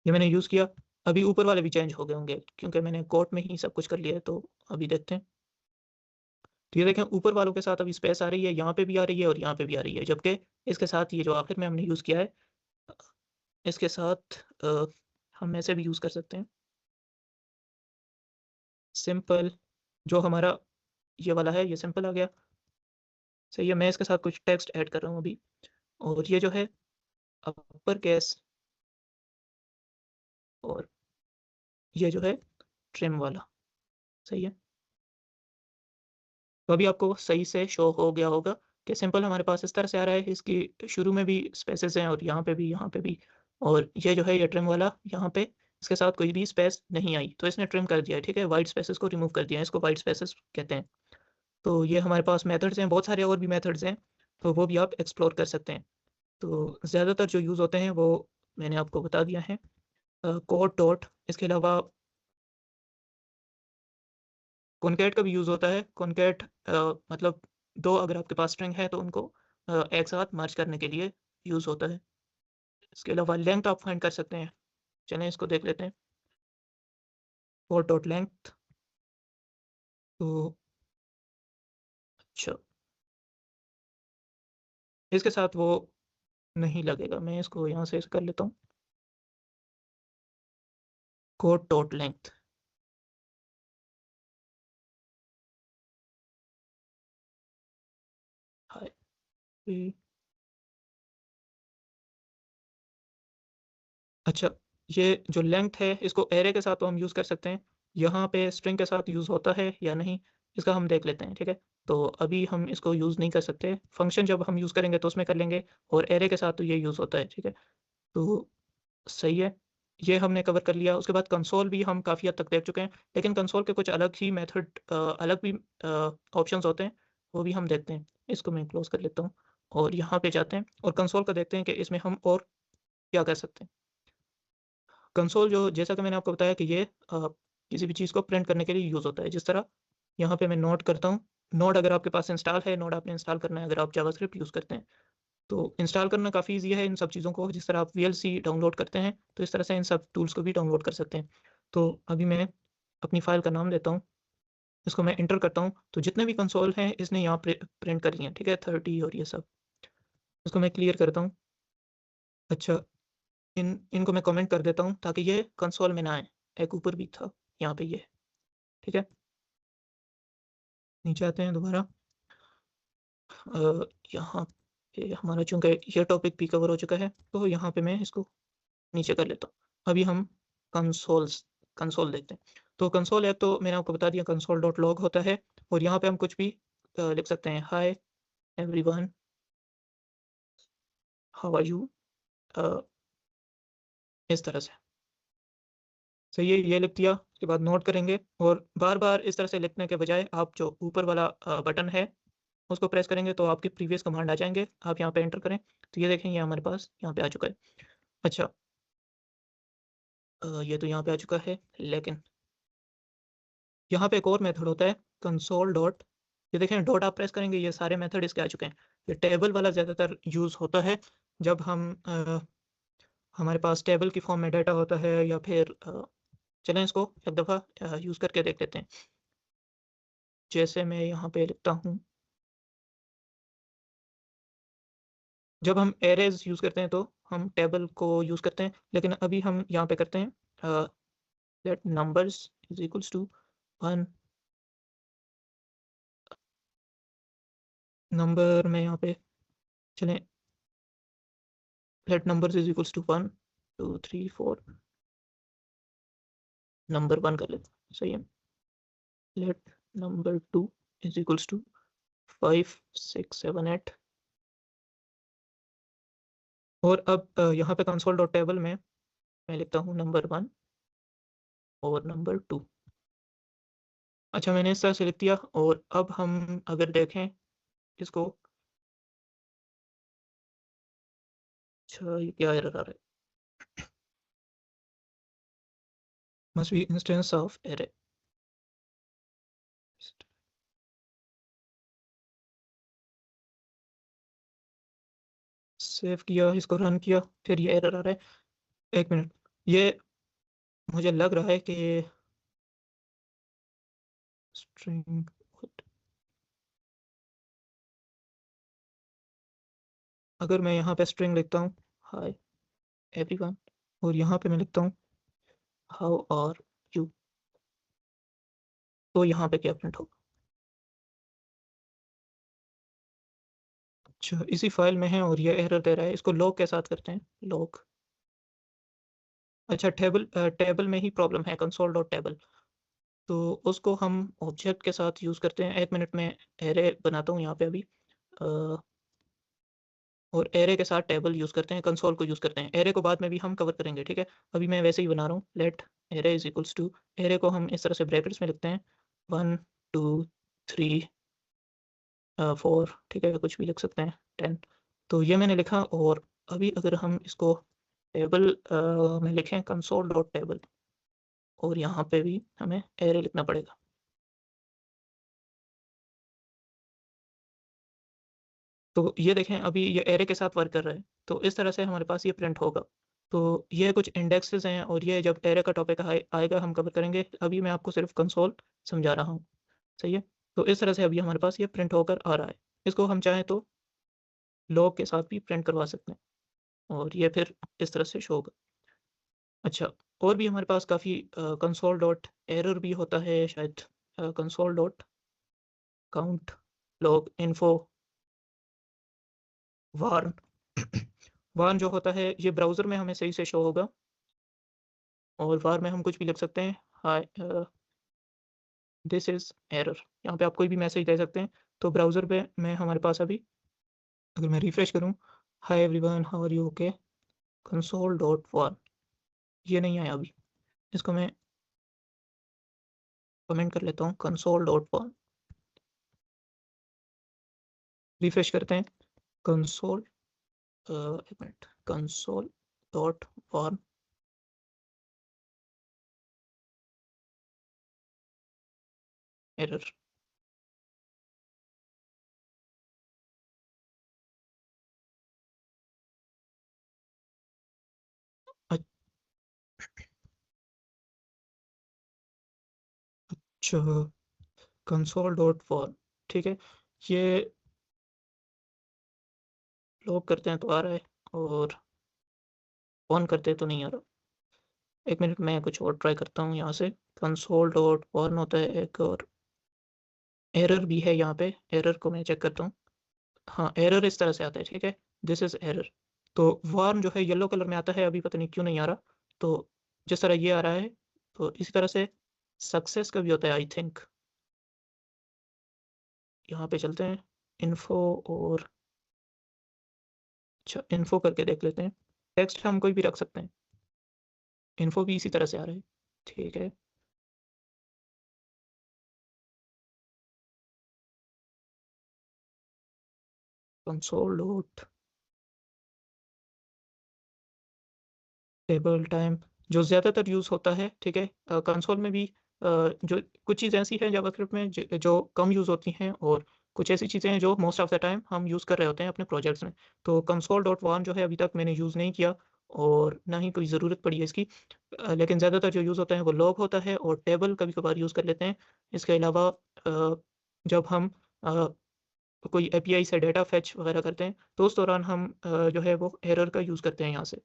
[SPEAKER 1] ये मैंने यूज़ किया। अभी ऊपर वाले भी चेंज हो गए होंगे क्योंकि मैंने कोट में ही सब कुछ कर लिया है, तो अभी देखते हैं। तो ये देखें ऊपर वालों के साथ अभी स्पेस आ रही है, यहाँ पे भी आ रही है और यहाँ पे भी आ रही है, जबकि इसके साथ ये जो आखिर में हमने यूज़ किया है इसके साथ हम ऐसे भी यूज़ कर सकते हैं। सिंपल जो हमारा ये वाला है ये सिंपल आ गया, सही है। मैं इसके साथ कुछ टेक्स्ट ऐड कर रहा हूँ अभी और ये जो है अपर केस और ये जो है ट्रिम वाला, सही है। तो अभी आपको सही से शो हो गया होगा कि सिंपल हमारे पास इस तरह से आ रहा है, इसकी शुरू में भी स्पेसेस हैं और यहाँ पे भी और ये जो है ये ट्रिम वाला यहाँ पे इसके साथ कोई भी स्पेस नहीं आई, तो इसने ट्रिम कर दिया है, ठीक है? व्हाइट स्पेसेस को रिमूव कर दिया है, इसको व्हाइट स्पेसेस कहते हैं। तो ये हमारे पास मेथड्स हैं, बहुत सारे और भी मेथड्स हैं, तो वो भी आप एक्सप्लोर कर सकते हैं। तो ज़्यादातर जो यूज़ होते हैं वो मैंने आपको बता दिया है। कोड डॉट इसके अलावा कॉनकैट का भी यूज़ होता है। कॉनकैट मतलब 2 अगर आपके पास स्ट्रिंग है तो उनको एक साथ मर्ज करने के लिए यूज़ होता है। इसके अलावा लेंथ आप फाइंड कर सकते हैं। चलें इसको देख लेते हैं। कोड डॉट लेंथ तो अच्छा, इसके साथ वो नहीं लगेगा। मैं इसको यहाँ से कर लेता हूँ। कोड डॉट लेंथ हाय ए अच्छा, ये जो लेंथ है इसको एरे के साथ तो हम यूज़ कर सकते हैं। यहाँ पे स्ट्रिंग के साथ यूज़ होता है या नहीं, इसका हम देख लेते हैं, ठीक है? तो अभी हम इसको यूज़ नहीं कर सकते। फंक्शन जब हम यूज़ करेंगे तो उसमें कर लेंगे और एरे के साथ तो ये यूज़ होता है, ठीक है? तो सही है, ये हमने कवर कर लिया। उसके बाद कंसोल भी हम काफ़ी हद तक देख चुके हैं, लेकिन कंसोल के कुछ अलग ही मेथड अलग भी ऑप्शंस होते हैं, वो भी हम देखते हैं। इसको मैं क्लोज़ कर लेता हूँ और यहाँ पे जाते हैं और कंसोल को देखते हैं कि इसमें हम और क्या कर सकते हैं। कंसोल जो जैसा कि मैंने आपको बताया कि ये किसी भी चीज़ को प्रिंट करने के लिए यूज़ होता है। जिस तरह यहाँ पे मैं नोट करता हूँ, नोड अगर आपके पास इंस्टॉल है, नोड आपने इंस्टॉल करना है अगर आप जावास्क्रिप्ट यूज़ करते हैं। तो इंस्टॉल करना काफ़ी ईज़ी है इन सब चीज़ों को, जिस तरह आप वीएलसी डाउनलोड करते हैं, तो इस तरह से इन सब टूल्स को भी डाउनलोड कर सकते हैं। तो अभी मैं अपनी फ़ाइल का नाम देता हूँ, इसको मैं एंटर करता हूँ, तो जितने भी कंसोल हैं इसने यहाँ प्रिंट कर लिए हैं, ठीक है? 30 और ये सब। इसको मैं क्लियर करता हूँ। अच्छा, इनको मैं कमेंट कर देता हूँ ताकि ये कंसोल में ना आए। एक ऊपर भी था, यहाँ पे ये है, ठीक है? नीचे आते हैं दोबारा। यहाँ ये हमारा चूँकि ये टॉपिक भी कवर हो चुका है, तो यहाँ पे मैं इसको नीचे कर लेता हूँ। अभी हम कंसोल देखते हैं। तो कंसोल ऐप तो मैंने आपको बता दिया console.log होता है और यहाँ पे हम कुछ भी लिख सकते हैं। Hi everyone, how are you? Uh, इस तरह से। सही है, ये लिख दिया, उसके बाद नोट करेंगे और बार-बार इस तरह से लिखने के बजाय आप जो ऊपर वाला बटन है, उसको प्रेस करेंगे तो आपके प्रीवियस कमांड आ जाएँगे। आप यहाँ पे एंटर करें, तो ये देखें ये हमारे पास यहाँ पे आ चुका है। अच्छा ये तो यहाँ पे आ चुका है, लेकिन यहाँ पे एक और मेथड होता है कंसोल डॉट, ये देखें डॉट आप प्रेस करेंगे ये सारे मेथड इसके आ चुके हैं। ये टेबल वाला ज़्यादातर यूज़ होता है जब हम हमारे पास टेबल की फॉर्म में डाटा होता है या फिर चलें इसको एक दफ़ा यूज़ करके देख लेते हैं। जैसे मैं यहाँ पे लिखता हूँ, जब हम एरेज़ यूज़ करते हैं तो हम टेबल को यूज़ करते हैं, लेकिन अभी हम यहाँ पे करते हैं let numbers is equals to 1 number में यहाँ पे चलें let numbers is equals to 1 2 3 4 number 1 कर लेते हैं, सही है। Let number 2 is equals to 5 6 7 8 और अब यहाँ पे कंसोल डॉट टेबल में मैं लिखता हूँ नंबर 1 और नंबर 2। अच्छा मैंने इस तरह से लिख दिया और अब हम अगर देखें इसको, अच्छा ये क्या एरर आ रहा है? Must be instance of array। Save किया, इसको रन किया, फिर ये एरर आ रहा है। 1 मिनट, ये मुझे लग रहा है कि स्ट्रिंग, अगर मैं यहाँ पे स्ट्रिंग लिखता हूँ हाय एवरीवन और यहाँ पे मैं लिखता हूँ हाउ आर यू, तो यहाँ पे क्या प्रिंट होगा? अच्छा इसी फाइल में है और ये एरर दे रहा है, इसको लॉग के साथ करते हैं, लॉग। अच्छा टेबल में ही प्रॉब्लम है कंसोल डॉट टेबल, तो उसको हम ऑब्जेक्ट के साथ यूज़ करते हैं। 1 मिनट में एरे बनाता हूँ यहाँ पे अभी और एरे के साथ टेबल यूज़ करते हैं, कंसोल को यूज़ करते हैं। एरे को बाद में भी हम कवर करेंगे, ठीक है? अभी मैं वैसे ही बना रहा हूँ, let array is equals to, array को हम इस तरह से ब्रैकेट्स में लिखते हैं 1 2 3 4, ठीक है? कुछ भी लिख सकते हैं 10, तो ये मैंने लिखा और अभी अगर हम इसको टेबल में लिखें कंसोल डॉट टेबल और यहाँ पे भी हमें एरे लिखना पड़ेगा। तो ये देखें अभी ये एरे के साथ वर्क कर रहा है, तो इस तरह से हमारे पास ये प्रिंट होगा। तो ये कुछ इंडेक्सेस हैं और ये जब एरे का टॉपिक आएगा हम कवर करेंगे। अभी मैं आपको सिर्फ कंसोल समझा रहा हूँ, सही है? तो इस तरह से अभी हमारे पास ये प्रिंट होकर आ रहा है। इसको हम चाहें तो लॉग के साथ भी प्रिंट करवा सकते हैं और ये फिर इस तरह से शो होगा। अच्छा और भी हमारे पास काफ़ी कंसोल डॉट एरर भी होता है शायद, console dot count log info warn warn जो होता है ये ब्राउज़र में हमें सही से शो होगा और वार में हम कुछ भी लिख सकते हैं। हाय दिस इज़ एरर, यहाँ पे आप कोई भी मैसेज दे सकते हैं। तो ब्राउज़र पे में हमारे पास अभी अगर मैं रिफ्रेश करूँ, hi everyone how are you, okay console dot war, ये नहीं आया अभी। इसको मैं कमेंट कर लेता हूँ कंसोल डॉट वार, रिफ्रेश करते हैं कंसोल, एक मिनट, कंसोल डॉट वार, एरर। अच्छा कंसोल डॉट वार, ठीक है, ये लॉग करते हैं तो आ रहा है और ऑन करते हैं तो नहीं आ रहा। 1 मिनट मैं कुछ और ट्राई करता हूँ यहाँ से। कंसोल डॉट वार्न होता है एक और एरर भी है यहाँ पे, एरर को मैं चेक करता हूँ। हाँ, एरर इस तरह से आता है, ठीक है? This is error. तो वार्न जो है येलो कलर में आता है, अभी पता नहीं क्यों नहीं आ रहा। तो जिस तरह ये आ रहा है, तो इसी तरह से सक्सेस का भी होता है आई थिंक। यहाँ पे चलते हैं, इन्फो और अच्छा इन्फो करके देख लेते हैं। टेक्स्ट हम कोई भी रख सकते हैं। इन्फो भी इसी तरह से आ रहा है, ठीक है? कंसोल डॉट टेबल टाइम जो ज़्यादातर यूज़ होता है, ठीक है? कंसोल में भी जो कुछ चीज़ ऐसी हैं जावास्क्रिप्ट में जो कम यूज़ होती हैं और कुछ ऐसी चीज़ें हैं जो मोस्ट ऑफ द टाइम हम यूज़ कर रहे होते हैं अपने प्रोजेक्ट्स में। तो कंसोल डॉट वार्न जो है अभी तक मैंने यूज़ नहीं किया और ना ही कोई ज़रूरत पड़ी है इसकी। लेकिन ज़्यादातर जो यूज़ होता है वो लॉग होता है और टेबल कभी-कभार यूज़ कर लेते हैं। इसके अलावा जब हम कोई एपीआई से डेटा फेच वगैरह करते हैं, तो उस दौरान हम जो है वो एरर का यूज़ करते हैं यहाँ से।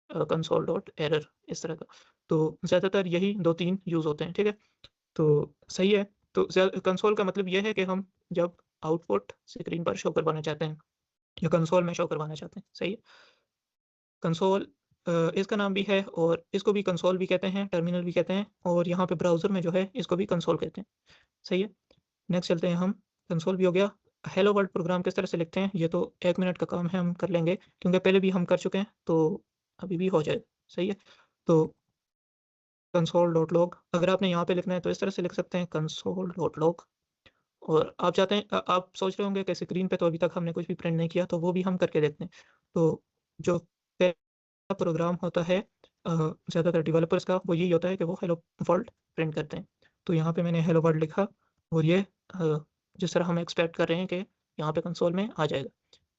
[SPEAKER 1] कंसोल डॉट एरर इस तरह का। तो ज़्यादातर यही 2-3 यूज़ होते हैं, ठीक है? तो सही है। तो कंसोल का मतलब ये है कि हम जब आउटपुट स्क्रीन पर शो करवाना चाहते हैं या कंसोल में शो करवाना चाहते हैं, सही है? कंसोल इसका नाम भी है और इसको भी कंसोल भी कहते हैं, टर्मिनल भी कहते हैं और यहाँ पे ब्राउज़र में जो है इसको भी कंसोल कहते हैं, सही है? नेक्स्ट चलते हैं हम, कंसोल भी हो गया। हेलो वर्ल्ड प्रोग्राम किस तरह से लिखते हैं, ये तो 1 मिनट का काम है, हम कर लेंगे क्योंकि पहले भी हम कर चुके हैं, तो अभी भी हो जाएगा, सही है? तो कंसोल डॉट लॉग अगर आपने यहाँ पे लिखना है तो इस तरह से लिख सकते हैं कंसोल डॉट लॉग। और आप चाहते हैं आप सोच रहे होंगे कि स्क्रीन पे तो अभी तक हमने कुछ भी प्रिंट नहीं किया, तो वो भी हम करके देखते हैं। तो जो पहला प्रोग्राम होता है ज़्यादातर डेवलपर्स का वो यही होता है कि वो हेलो वर्ल्ड प्रिंट करते हैं। तो यहाँ पे मैंने हेलो वर्ल्ड लिखा और ये जिस तरह हम एक्सपेक्ट कर रहे हैं कि यहाँ पे कंसोल में आ जाएगा।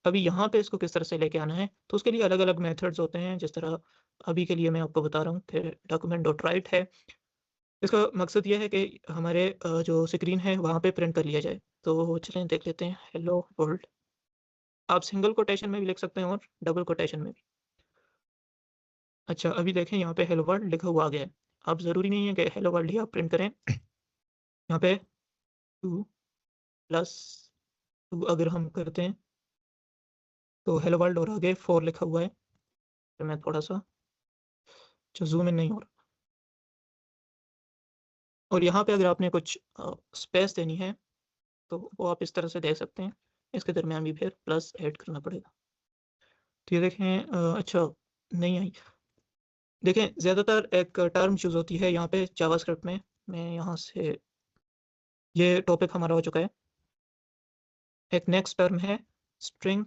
[SPEAKER 1] अभी यहाँ पे इसको किस तरह से लेके आना है, तो उसके लिए अलग-अलग मेथड्स होते हैं, जिस तरह अभी के लिए मैं आपको बता रहा हूँ कि डॉक्यूमेंट डॉट राइट है। इसका मकसद ये है कि हमारे जो स्क्रीन है वहाँ पे प्रिंट कर लिया जाए। तो चलें देख लेते हैं हेलो वर्ल्ड। आप सिंगल कोटेशन में भी लिख सकते हैं और डबल कोटेशन में भी। अच्छा अभी देखें यहाँ पे हेलो वर्ल्ड लिखा हुआ आ गया है। अब ज़रूरी नहीं है कि हेलो वर्ल्ड ही आप प्रिंट करें। यहाँ पे 2 प्लस 2 अगर हम करते हैं तो हेलो वर्ल्ड और आगे 4 लिखा हुआ है। तो मैं थोड़ा-सा अच्छा ज़ूम इन नहीं हो रहा। और यहाँ पे अगर आपने कुछ स्पेस देनी है तो वो आप इस तरह से दे सकते हैं। इसके दरमियान भी फिर प्लस ऐड करना पड़ेगा। तो ये देखें अच्छा नहीं आई। देखें ज़्यादातर एक टर्म यूज़ होती है यहाँ पे जावास्क्रिप्ट में। मैं यहाँ से ये टॉपिक हमारा हो चुका है। एक नेक्स्ट टर्म है स्ट्रिंग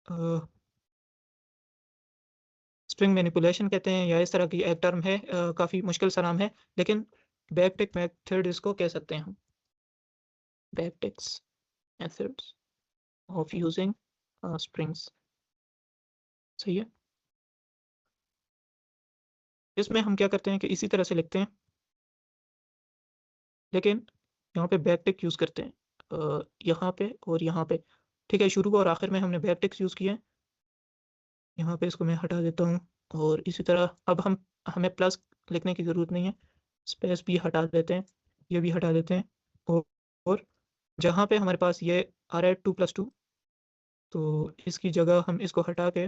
[SPEAKER 1] अ, स्ट्रिंग मैनिपुलेशन कहते हैं या इस तरह की एक टर्म है काफ़ी मुश्किल सा नाम है लेकिन बैकटिक मेथड इसको कह सकते हैं हम। Backticks methods of using strings सही है। इसमें हम क्या करते हैं कि इसी तरह से लिखते हैं लेकिन यहाँ पे बैकटिक यूज़ करते हैं यहाँ पे और यहाँ पे। ठीक है, शुरू और आखिर में हमने बैकटिक्स यूज़ किए हैं। यहाँ पे इसको मैं हटा देता हूँ और इसी तरह अब हमें प्लस लिखने की ज़रूरत नहीं है। स्पेस भी हटा देते हैं, ये भी हटा देते हैं और जहाँ पे हमारे पास ये आ रहा है 2+2 तो इसकी जगह हम इसको हटा के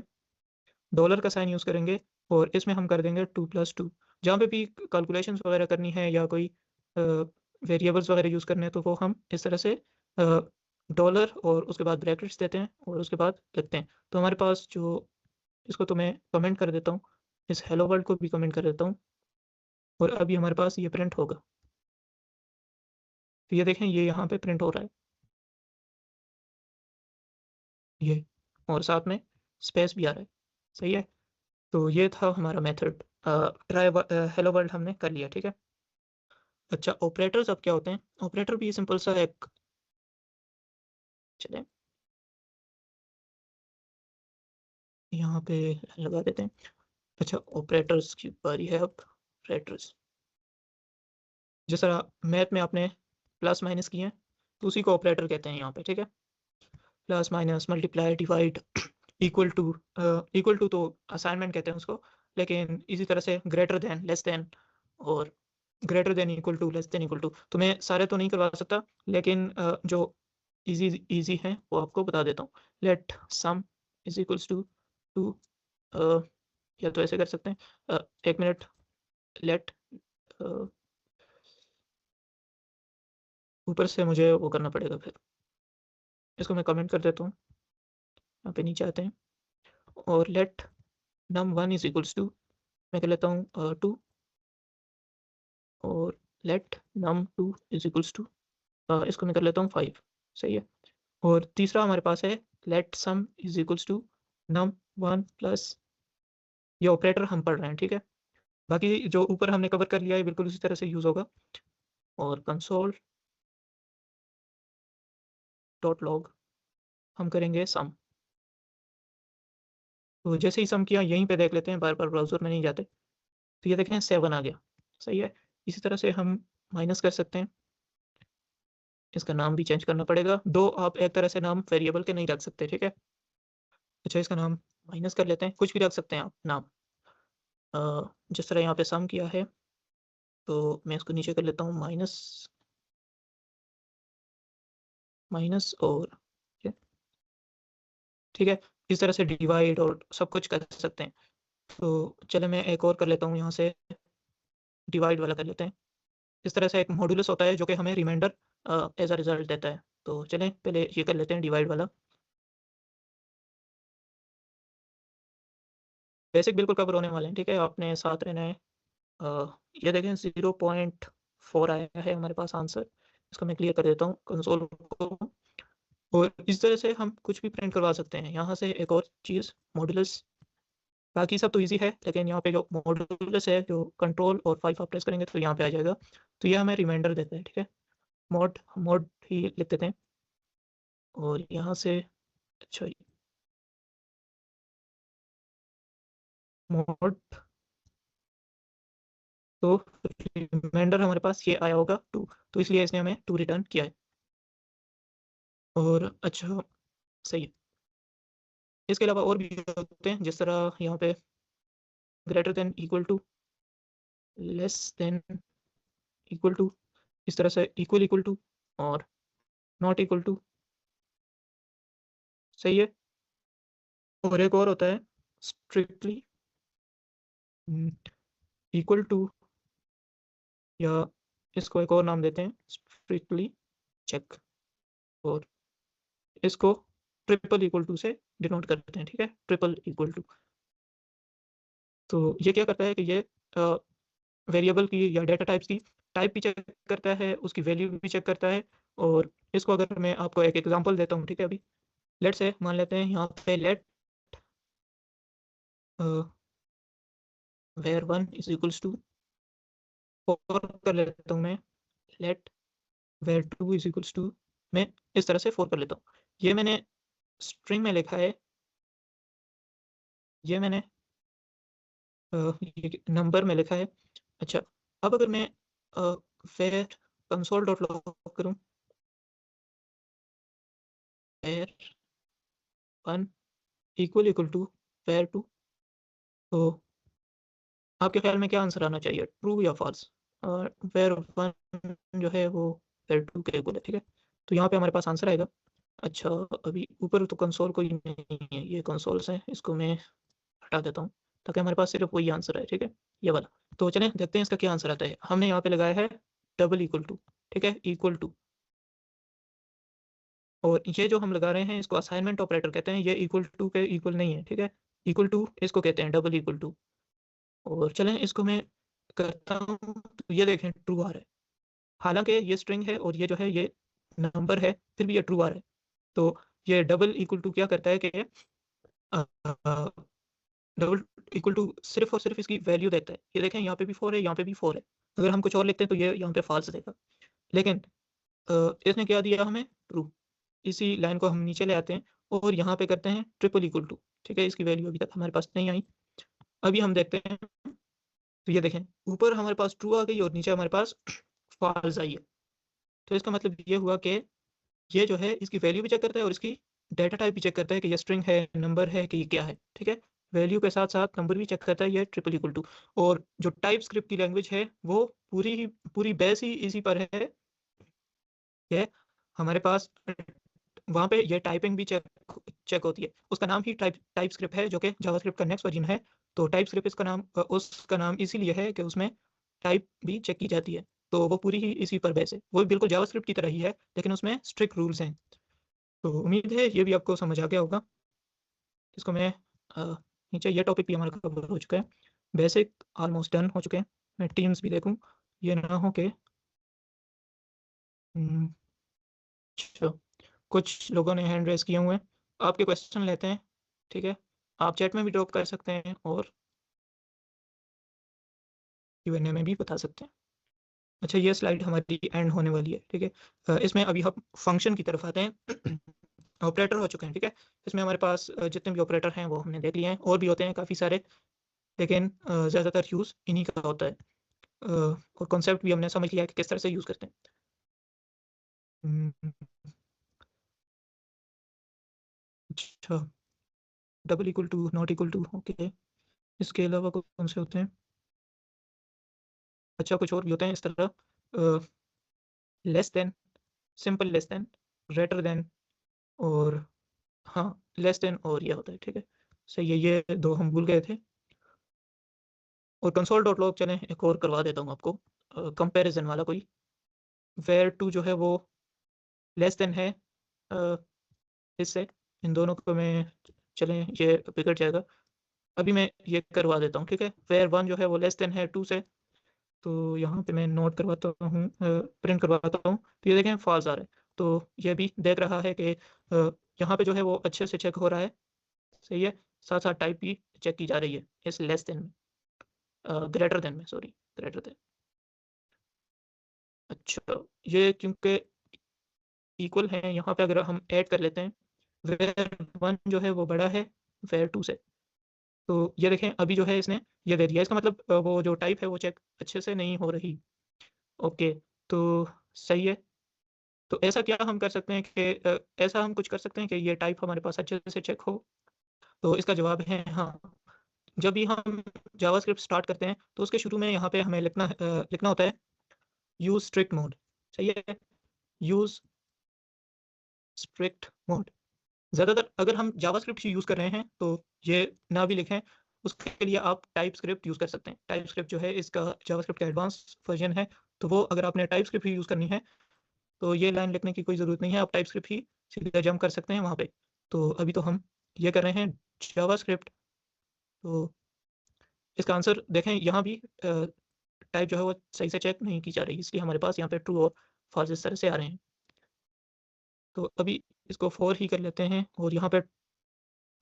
[SPEAKER 1] डॉलर का साइन यूज़ करेंगे और इसमें हम कर देंगे 2+2। जहाँ पे भी कैलकुलेशंस वगैरह करनी है या कोई वेरिएबल्स वगैरह यूज़ करने हैं तो वो हम इस तरह से डॉलर और उसके बाद ब्रैकेट्स देते हैं और उसके बाद लिखते हैं। तो हमारे पास जो इसको तो मैं कमेंट कर देता हूँ, इस हेलो वर्ल्ड को भी कमेंट कर देता हूँ और अभी हमारे पास ये प्रिंट होगा। तो ये देखें ये यहाँ पे प्रिंट हो रहा है, ये और साथ में स्पेस भी आ रहा है, सही है? तो ये था हमारा मेथड हेलो वर्ल्ड हमने कर लिया, ठीक है? अच्छा ऑपरेटर्स अब क्या होते हैं? ऑपरेटर भी सिंपल सा एक चलें यहाँ पे लगा देते हैं। अच्छा ऑपरेटर्स की बारी है अब, ऑपरेटर्स। जिस तरह मैथ में आपने प्लस माइनस किए हैं, तो उसी को ऑपरेटर कहते हैं यहाँ पे, ठीक है? Plus minus multiply divide equal to तो असाइनमेंट कहते हैं उसको, लेकिन इसी तरह से ग्रेटर देन लेस देन और greater than equal to less than equal to. तो मैं सारे तो नहीं करवा सकता लेकिन जो इजी हैं वो आपको बता देता हूँ। Let sum is equals to 2, या तो ऐसे कर सकते हैं, 1 मिनट, लेट ऊपर से मुझे वो करना पड़ेगा, फिर इसको मैं कमेंट कर देता हूँ, यहाँ पे नीचे आते हैं और late num1 is equals to, मैं कर लेता हूँ 2, और late num2 is equals to, इसको मैं कर लेता हूँ 5। सही है। और तीसरा हमारे पास है let sum is equals to num1 plus, ये ऑपरेटर हम पढ़ रहे हैं, ठीक है। बाकी जो ऊपर हमने कवर कर लिया है बिल्कुल उसी तरह से यूज होगा। और कंसोल डॉट लॉग हम करेंगे सम। तो जैसे ही सम किया यहीं पे देख लेते हैं, बार बार ब्राउजर में नहीं जाते। तो ये देखें 7 आ गया। सही है। इसी तरह से हम माइनस कर सकते हैं, इसका नाम भी चेंज करना पड़ेगा। दो आप एक तरह से नाम वेरिएबल के नहीं रख सकते, ठीक है। अच्छा, इसका नाम माइनस कर लेते हैं, कुछ भी रख सकते हैं आप नाम, जिस तरह यहाँ पे सम किया है। तो मैं इसको नीचे कर लेता हूँ माइनस, माइनस और ठीक है। इस तरह से डिवाइड और सब कुछ कर सकते हैं। तो चले मैं एक और कर लेता हूँ, यहाँ से डिवाइड वाला कर लेते हैं। इस तरह से एक मॉडुलस होता है जो कि हमें रिमाइंडर एज अ रिजल्ट देता है। तो चलें पहले ये कर लेते हैं डिवाइड वाला। बेसिक बिल्कुल कवर होने वाले हैं, ठीक है, आपने साथ रहना है। ये देखें 0.4 आया है हमारे पास आंसर। इसको मैं क्लियर कर देता हूँ कंसोल को। और इस तरह से हम कुछ भी प्रिंट करवा सकते हैं। यहाँ से एक और चीज़ मॉडुलस, बाकी सब तो इजी है, लेकिन यहाँ पे जो मॉडुलस है, जो कंट्रोल और 5 आप प्रेस करेंगे तो यहाँ पे आ जाएगा। तो ये हमें रिमाइंडर देता है, ठीक है। मॉड मॉड ही लिख देते हैं और यहाँ से अच्छा मॉड, तो रिमाइंडर हमारे पास ये आया होगा 2, तो इसलिए इसने हमें 2 रिटर्न किया है। और अच्छा सही है। इसके अलावा और भी होते हैं, जिस तरह यहाँ पे greater than equal to, less than equal to, इस तरह से इक्वल इक्वल टू और नॉट इक्वल टू। सही है। और एक और होता है स्ट्रिक्टली इक्वल टू, या इसको एक और नाम देते हैं स्ट्रिक्टली चेक, और इसको ट्रिपल इक्वल टू से डिनोट करते हैं, ठीक है, ट्रिपल इक्वल टू। तो ये क्या करता है कि ये वेरिएबल की या डेटा टाइप्स की टाइप भी चेक करता है, उसकी वैल्यू भी चेक करता है। और इसको अगर मैं आपको एक एग्जांपल देता हूँ, ठीक है, अभी लेट से मान लेते हैं यहाँ पे let var 1 is equals to 4 कर लेता हूँ मैं, let var 2 is equals to, मैं इस तरह से 4 कर लेता हूँ। ये मैंने स्ट्रिंग में लिखा है, ये मैंने ये नंबर में लिखा है। अच्छा, अब अगर मैं वेयर कंसोल डॉट लॉग करूँ, var 1 equal equal to var 2, तो आपके ख्याल में क्या आंसर आना चाहिए, ट्रू या फॉल्स? और वेयर 1 जो है वो वेयर 2 के इक्वल है, ठीक है। तो यहाँ पे हमारे पास आंसर आएगा। अच्छा, अभी ऊपर तो कंसोल कोई नहीं है, ये कंसोल्स हैं, इसको मैं हटा देता हूँ ताकि हमारे पास सिर्फ वही आंसर है, ठीक है, ये वाला। तो चलें देखते हैं इसका क्या आंसर आता है। हमने यहाँ पे लगाया है डबल इक्वल टू, ठीक है, इक्वल टू। और ये जो हम लगा रहे हैं इसको असाइनमेंट ऑपरेटर कहते हैं, ये इक्वल टू के इक्वल नहीं है, ठीक है। इक्वल टू इसको कहते हैं, डबल इक्वल टू। और चलें इसको मैं करता हूँ, तो ये देखें ट्रू आ रहा है। हालांकि ये स्ट्रिंग है और ये जो है ये नंबर है, फिर भी ये ट्रू आ रहा है। तो ये डबल इक्वल टू क्या करता है कि डबल इक्वल टू सिर्फ और सिर्फ इसकी वैल्यू देता है। ये देखें यहाँ पे भी 4 है, यहाँ पे भी 4 है। अगर हम कुछ और लिखते हैं तो ये यहाँ पे फॉल्स देगा। लेकिन इसने क्या दिया हमें, ट्रू। इसी लाइन को हम नीचे ले आते हैं और यहाँ पे करते हैं ट्रिपल इक्वल टू, ठीक है। इसकी वैल्यू अभी तक हमारे पास नहीं आई, अभी हम देखते हैं। तो ये देखें ऊपर हमारे पास ट्रू आ गई और नीचे हमारे पास फॉल्स आई है। तो इसका मतलब ये हुआ कि ये जो है इसकी वैल्यू भी चेक करता है और इसकी डेटा टाइप भी चेक करता है कि ये स्ट्रिंग है, नंबर है, कि ये क्या है, ठीक है। वैल्यू के साथ साथ नंबर भी चेक करता है, ये ट्रिपल इक्वल टू। और जो टाइप स्क्रिप्ट की लैंग्वेज है वो पूरी बेस ही इसी पर है कि हमारे पास वहाँ पे ये टाइपिंग भी चेक होती है। उसका नाम ही टाइपस्क्रिप्ट है, जो कि जावास्क्रिप्ट का नेक्स्ट वर्जन है। तो टाइपस्क्रिप्ट उसका नाम इसीलिए है कि उसमें टाइप भी चेक की जाती है। तो वो पूरी ही इसी पर बेस है। वो बिल्कुल जावास्क्रिप्ट की तरह ही है, लेकिन उसमें स्ट्रिक्ट रूल्स हैं। तो उम्मीद है ये भी आपको समझ आ गया होगा। इसको मैं नीचे ये टॉपिक भी हमारा कवर हो चुका है। बेसिक ऑलमोस्ट डन हो चुके हैं। मैं टीम्स भी देखूँ, ये ना हो कि अच्छा, कुछ लोगों ने हैंड रेज़ किए हुए हैं। आपके क्वेश्चन लेते हैं, ठीक है? आप चैट में भी ड्रॉप कर सकते हैं और Q&A में भी बता सकते हैं। अच्छा, ये स्लाइड हमारी एंड होने वाली है, ठीक है? इसमें अभी हम फंक्शन की तरफ आते हैं। ऑपरेटर हो चुके हैं, ठीक है? इसमें हमारे पास जितने भी ऑपरेटर हैं वो हमने देख लिए हैं, और भी होते हैं काफ़ी सारे, लेकिन ज़्यादातर यूज़ इन्हीं का होता है। और कॉन्सेप्ट भी हमने समझ लिया है कि किस तरह से यूज़ करते हैं। अच्छा, double equal to, not equal to, okay. इसके अलावा कौन से होते हैं? अच्छा, कुछ और भी होते हैं इस तरह, less than, simple less than, greater than, और हाँ, लेस देन, और ये होता है, ठीक है? सही है, ये 2 हम भूल गए थे। और कंसोल डॉट लॉग, चलें एक और करवा देता हूँ आपको, कंपैरिज़न वाला कोई। वेयर टू जो है वो लेस देन है अ, इससे, इन दोनों को मैं, चलें ये बिगड़ जाएगा। अभी मैं ये करवा देता हूँ, ठीक है? वेयर 1 जो है वो लेस देन है 2 से। तो यहाँ पे मैं नोट करवाता हूँ, प्रिंट करवाता हूँ, तो ये देखें फॉल्स आ रहा है। तो ये भी देख रहा है कि यहाँ पे जो है वो अच्छे से चेक हो रहा है, सही है। साथ-साथ टाइप भी चेक की जा रही है इस लेस देन में, ग्रेटर देन में, सॉरी, ग्रेटर देन। अच्छा, ये क्योंकि इक्वल हैं, यहाँ पे अगर हम ऐड कर लेते हैं, वेयर 1 जो है वो बड़ा है वेयर 2 से। तो ये देखें अभी जो है इसने ये दे दिया, इसका मतलब वो जो टाइप है वो चेक अच्छे से नहीं हो रही। ओके, तो सही है। तो ऐसा क्या हम कर सकते हैं कि ऐसा हम कुछ कर सकते हैं कि ये टाइप हमारे पास अच्छे से चेक हो? तो इसका जवाब है हाँ। जब भी हम जावास्क्रिप्ट स्टार्ट करते हैं, तो उसके शुरू में यहाँ पे हमें लिखना होता है यूज़ स्ट्रिक्ट मोड, सही है? Use strict mode. ज़्यादातर अगर हम जावास्क्रिप्ट ही यूज़ कर रहे हैं, तो ये ना भी लिखें, उसके लिए आप टाइपस्क्रिप्ट यूज़ कर सकते हैं। टाइपस्क्रिप्ट जो है इसका जावास्क्रिप्ट का एडवांस वर्ज़न है, तो वो अगर आपने टाइपस्क्रिप्ट ही यूज़ करनी है, तो ये लाइन लिखने की कोई ज़रूरत नहीं है, आप टाइपस्क्रिप्ट ही सीधा जंप कर सकते हैं वहाँ पे। तो अभी तो हम ये कर रहे हैं जावास्क्रिप्ट, तो इसका आंसर देखें, यहाँ भी टाइप जो है वो सही से चेक नहीं की जा रही, इसलिए हमारे पास यहाँ पे ट्रू और फॉल्स इस तरह से आ रहे हैं। तो अभी इसको 4 ही कर लेते हैं, और यहाँ पे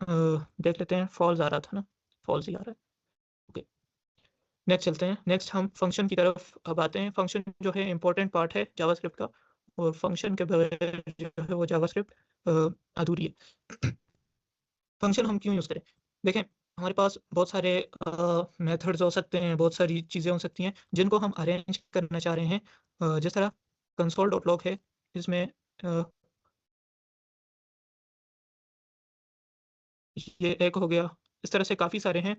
[SPEAKER 1] देख लेते हैं, फॉल्स आ रहा था ना? फॉल्स ही आ रहा है। ओके, नेक्स्ट चलते हैं। नेक्स्ट हम फंक्शन की तरफ अब आते हैं। फंक्शन जो है इम्पोर्टेंट पार्ट है जावास्क्रिप्ट का, और फंक्शन के बगैर जो है वो जावास्क्रिप्ट अधूरी है। फंक्शन हम क्यों यूज़ करें? देखें, हमारे पास बहुत सारे मेथड्स हो सकते हैं, बहुत सारी चीज़ें हो सकती हैं, जिनको हम अरेंज करना चाह रहे हैं। जिस तरह कंसोल डॉट लॉग है, इसमें अ, ये एक हो गया, इस तरह से काफ़ी सारे हैं,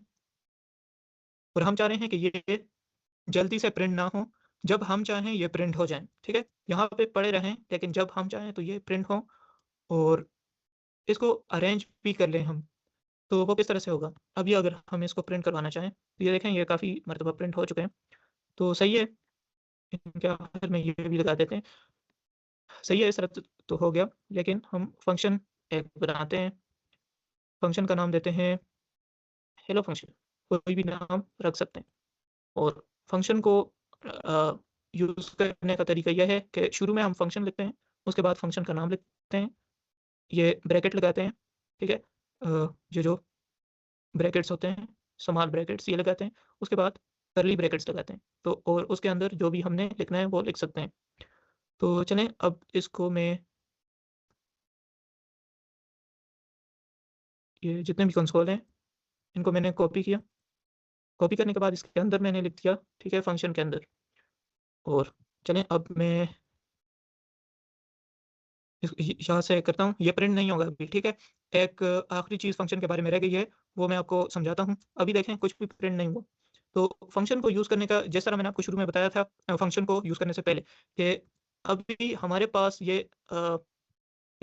[SPEAKER 1] और हम चाह रहे हैं कि ये जल्दी से प्रिंट ना हो, जब हम चाहें ये प्रिंट हो जाएँ, ठीक है? यहाँ पे पड़े रहें, लेकिन जब हम चाहें तो ये प्रिंट हों, और इसको अरेंज भी कर लें हम, तो वो किस तरह से होगा? अभी अगर हम इसको प्रिंट करवाना चाहें, तो ये देखें ये काफ़ी मर्तबा प्रिंट हो चुके हैं, तो सही है। इनके आखिर में ये भी लगा देते हैं। सही है, इस तरह तो हो गया, लेकिन हम फंक्शन एक बनाते हैं, फंक्शन का नाम देते हैं हेलो फंक्शन, कोई भी नाम रख सकते हैं। और फंक्शन को यूज़ करने का तरीका यह है कि शुरू में हम फंक्शन लिखते हैं, उसके बाद फंक्शन का नाम लिखते हैं, ये ब्रैकेट लगाते हैं, ठीक है? जो ब्रैकेट्स होते हैं, स्मॉल ब्रैकेट्स ये लगाते हैं, उसके बाद कर्ली ब्रैकेट्स लगाते हैं। तो और उसके अंदर जो भी हमने लिखना है वो लिख सकते हैं। तो चलें, अब इसको मैं, ये जितने भी कंसोल हैं, इनको मैंने कॉपी किया। कॉपी करने के बाद इसके अंदर मैंने लिख दिया, ठीक है, फंक्शन के अंदर। और चलें, अब मैं यहाँ से करता हूँ, ये प्रिंट नहीं होगा अभी, ठीक है? एक आखिरी चीज़ फंक्शन के बारे में रह गई है, वो मैं आपको समझाता हूँ। अभी देखें कुछ भी प्रिंट नहीं हुआ। तो फंक्शन को यूज़ करने का, जिस तरह मैंने आपको शुरू में बताया था, फंक्शन को यूज़ करने से पहले, कि अभी हमारे पास ये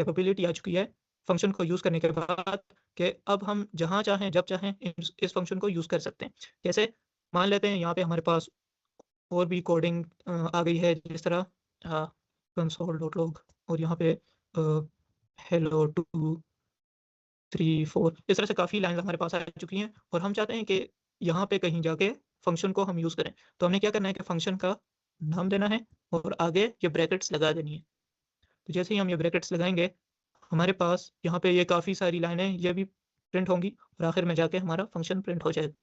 [SPEAKER 1] कैपेबिलिटी आ चुकी है फंक्शन को यूज़ करने के बाद कि अब हम जहाँ चाहें, जब चाहें इस फंक्शन को यूज़ कर सकते हैं। जैसे मान लेते हैं यहाँ पे हमारे पास और भी कोडिंग आ गई है, जिस तरह console.log और यहाँ पे hello 2 3 4 इस तरह से काफ़ी लाइन्स हमारे पास आ चुकी हैं और हम चाहते हैं कि यहाँ पे कहीं जाके फंक्शन को हम यूज़ करें। तो हमने क्या करना है कि फंक्शन का नाम देना है और आगे ये ब्रैकेट्स लगा देनी है। तो जैसे ही हम ये ब्रैकेट्स लगाएँगे, हमारे पास यहाँ पे ये काफ़ी सारी लाइनें ये भी प्रिंट होंगी और आखिर में जाके हमारा फंक्शन प्रिंट हो जाएगा।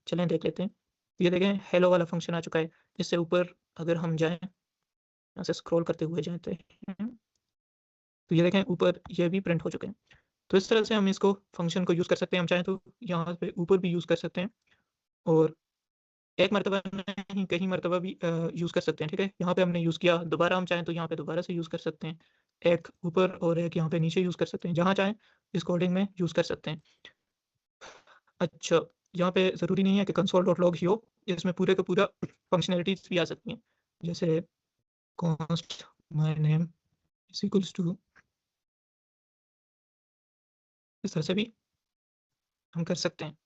[SPEAKER 1] चलें देख लेते हैं। ये देखें हेलो वाला फंक्शन आ चुका है। इससे ऊपर अगर हम जाएँ, यहाँ से स्क्रॉल करते हुए जाते हैं, तो ये देखें ऊपर ये भी प्रिंट हो चुके हैं। तो इस तरह से हम इसको फंक्शन को यूज़ कर सकते हैं। हम चाहें तो यहाँ पे ऊपर भी यूज़ कर सकते हैं और एक मर्तबा नहीं कई मर्तबा भी यूज़ कर सकते हैं, ठीक है? यहाँ पे हमने यूज़ किया, दोबारा हम चाहें तो यहाँ पे दोबारा से यूज़ कर सकते हैं। एक ऊपर और एक यहाँ पे नीचे यूज़ कर सकते हैं, जहाँ चाहें इस कोडिंग में यूज़ कर सकते हैं। अच्छा, यहाँ पे ज़रूरी नहीं है कि console.log ही हो, इसमें पूरे का पूरा फंक्शनैलिटीज़ भी आ सकती हैं। जैसे const my name is equals to इस तरह से भी हम कर सकते हैं।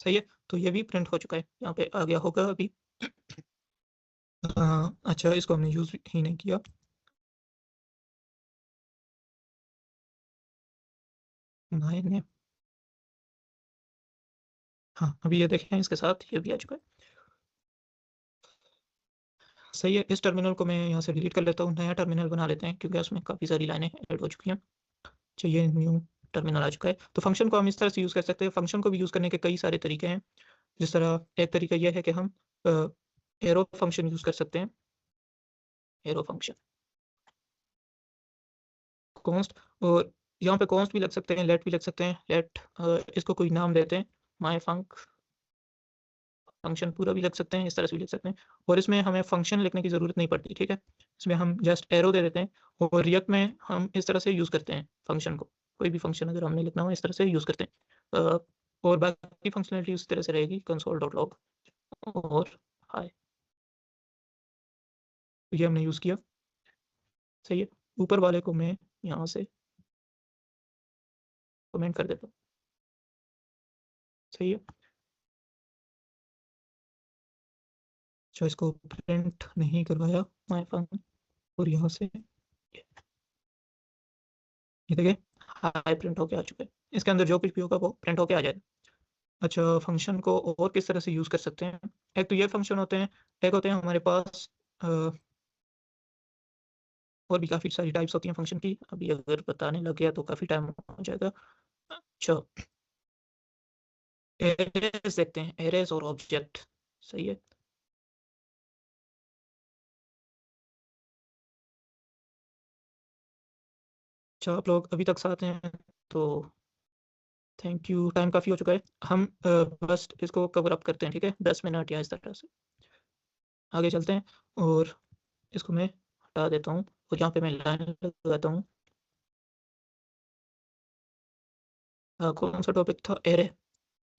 [SPEAKER 1] सही है? तो ये भी प्रिंट हो चुका है, यहाँ पे आ गया होगा अभी। अच्छा इसको हमने यूज़ ही नहीं किया। my name हाँ, अभी ये देखें इसके साथ ये भी आ चुका है। सही है, इस टर्मिनल को मैं यहाँ से डिलीट कर लेता हूँ, नया टर्मिनल बना लेते हैं क्योंकि उसमें काफ़ी सारी लाइनें ऐड हो चुकी हैं। चाहिए न्यू टर्मिनल आ चुका है। तो फंक्शन को हम इस तरह से यूज़ कर सकते हैं। फंक्शन को भी यूज़ करने के कई सारे तरीके हैं। जिस तरह एक तरीका ये है कि हम एरो फंक्शन यूज़ कर सकते हैं। एरो फंक्शन कॉन्स्ट और यहाँ पे कॉन्स्ट भी लग सकते हैं, लेट भी लग सकते हैं। लेट इसको कोई नाम देते हैं, माय फंक्शन पूरा भी लग सकते हैं, इस तरह से भी लिख सकते हैं और इसमें हमें फंक्शन लिखने की ज़रूरत नहीं पड़ती, ठीक है? इसमें हम जस्ट एरो दे देते हैं और रिएक्ट में हम इस तरह से यूज़ करते हैं फंक्शन को। कोई भी फंक्शन अगर हमने लिखना हो इस तरह से यूज़ करते हैं। और बाकी फंक्शनैलिटी उस तरह से रहेगी console.log और हाय, ये हमने यूज़ किया। सही है, ऊपर वाले को मैं यहाँ से कमेंट कर देता हूँ। सही है, अच्छा इसको प्रिंट नहीं करवाया माय फंक्शन और यहाँ से ये देखिए हाय प्रिंट होके आ चुका है। इसके अंदर जो कुछ भी होगा वो प्रिंट होके आ जाएगा। अच्छा फंक्शन को और किस तरह से यूज़ कर सकते हैं? एक तो ये फंक्शन होते हैं, एक होते हैं हमारे पास और भी काफ़ी सारी टाइप्स होती हैं फंक्शन की। अभी अगर बताने लग गया तो काफ़ी टाइम हो जाएगा। अच्छा एरेज़ देखते हैं, एरेज़ और ऑब्जेक्ट। सही है। अच्छा आप लोग अभी तक साथ हैं तो थैंक यू। टाइम काफ़ी हो चुका है। हम बस इसको कवर अप करते हैं, ठीक है? 10 मिनट या इस तरह से। आगे चलते हैं और इसको मैं हटा देता हूँ और यहाँ पे मैं लाइन लगाता हूँ। कौन सा टॉपिक था? एरे।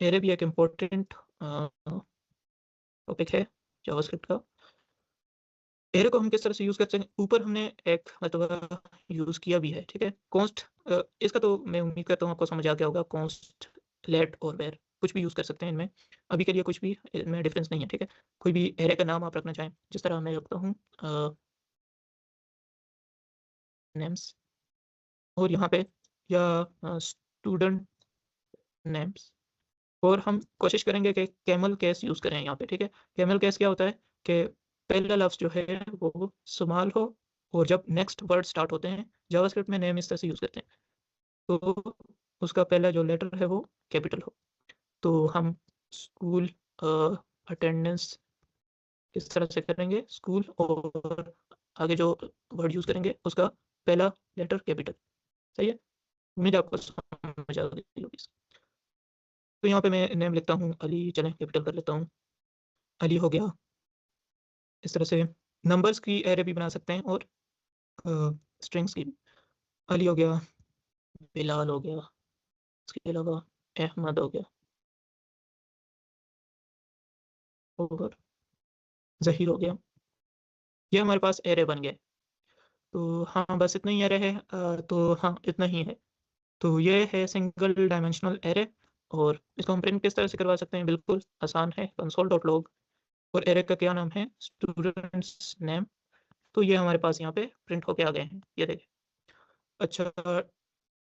[SPEAKER 1] एरे भी एक इम्पोर्टेंट टॉपिक है जावास्क्रिप्ट का। एरे को हम किस तरह से यूज़ करते हैं? ऊपर हमने एक मतलब यूज़ किया भी है, ठीक है? कॉन्स्ट इसका तो मैं उम्मीद करता हूँ आपको समझ आ गया होगा। कॉन्स्ट, लेट और वेर कुछ भी यूज़ कर सकते हैं इनमें। अभी के लिए कुछ भी इनमें डिफरेंस नहीं है, ठीक है? कोई भी एरे का नाम आप रखना चाहें, जिस तरह मैं रखता हूँ नेम्स और यहाँ पे या स्टूडेंट नेम्स और हम कोशिश करेंगे कि कैमल केस यूज़ करें यहाँ पे, ठीक है? कैमल केस क्या होता है कि पहला लफ्ज़ जो है वो स्मॉल हो और जब नेक्स्ट वर्ड स्टार्ट होते हैं, जावास्क्रिप्ट में नेम इस तरह से यूज़ करते हैं, तो उसका पहला जो लेटर है वो कैपिटल हो। तो हम स्कूल अटेंडेंस इस तरह से करेंगे स्कूल और आगे जो वर्ड यूज़ करेंगे उसका पहला लेटर कैपिटल। सही है? उम्मीद है आपको समझ आ गई होगी। तो यहाँ पे मैं नेम लिखता हूँ अली, चलें कैपिटल कर लेता हूँ। अली हो गया। इस तरह से नंबर्स की एरे भी बना सकते हैं और स्ट्रिंग्स की भी। अली हो गया, बिलाल हो गया, इसके अलावा अहमद हो गया और ज़हीर हो गया। ये हमारे पास एरे बन गया। तो हाँ, बस इतना ही एरे है। तो हाँ, इतना ही है। तो ये है सिंगल डायमेंशनल एरे, और इसको हम प्रिंट किस तरह से करवा सकते हैं? बिल्कुल आसान है। console.log और एरे का क्या नाम है? Students name. तो ये हमारे पास यहाँ पे प्रिंट होके आ गए हैं, ये देखिए। अच्छा,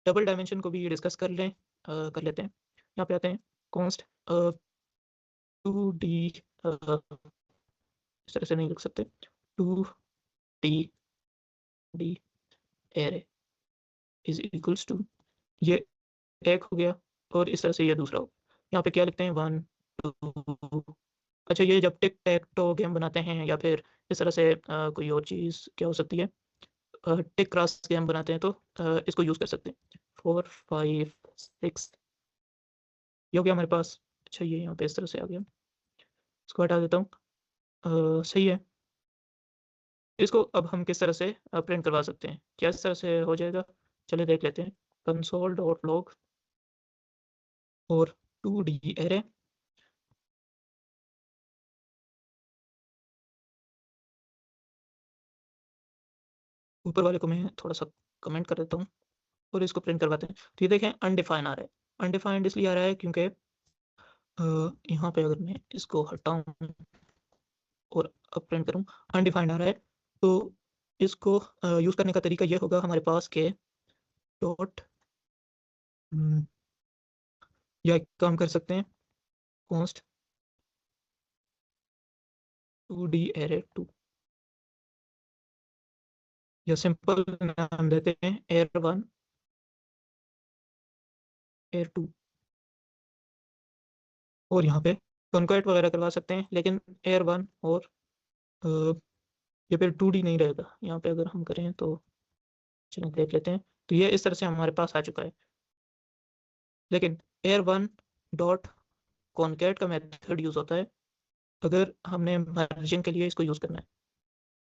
[SPEAKER 1] डबल डायमेंशन को भी डिस्कस कर लें, कर लेते हैं। यहाँ पे आते हैं कॉन्स्ट 2D, इस तरह से नहीं लिख सकते, 2D array is equals to, ये एक हो गया और इस तरह से ये दूसरा हो। यहाँ पे क्या लिखते हैं? 1 2। अच्छा, ये जब टिक टैक टो गेम बनाते हैं या फिर इस तरह से कोई और चीज़ क्या हो सकती है, टिक क्रॉस गेम बनाते हैं, तो इसको यूज़ कर सकते हैं। 4 5 6 ये हो गया हमारे पास। अच्छा, ये यहाँ पे इस तरह से आ गया, इसको हटा देता हूँ। सही है। इसको अब हम किस तरह से प्रिंट करवा सकते हैं? क्या इस तरह से हो जाएगा? चलिए देख लेते हैं। console.log और 2D एरे, ऊपर वाले को मैं थोड़ा सा कमेंट कर देता हूँ और इसको प्रिंट करवाते हैं। तो ये देखें अनडिफाइन आ रहा है। अनडिफाइंड इसलिए आ रहा है क्योंकि यहाँ पे अगर मैं इसको हटाऊँ और अब प्रिंट करूँ, अनडिफाइंड आ रहा है। तो इसको यूज़ करने का तरीका ये होगा हमारे पास के डॉट, या एक काम कर सकते हैं, कॉन्स्ट 2D एरे 2, या सिंपल नाम देते हैं एयर 1 एयर 2, और यहाँ पे कॉन्कैट वगैरह करवा सकते हैं, लेकिन एयर 1 और ये फिर 2D नहीं रहेगा। यहाँ पे अगर हम करें तो चलिए देख लेते हैं। तो ये इस तरह से हमारे पास आ चुका है, लेकिन एयर 1 डॉट कॉन्कैट का मेथड यूज़ होता है अगर हमने मर्जिंग के लिए इसको यूज़ करना है।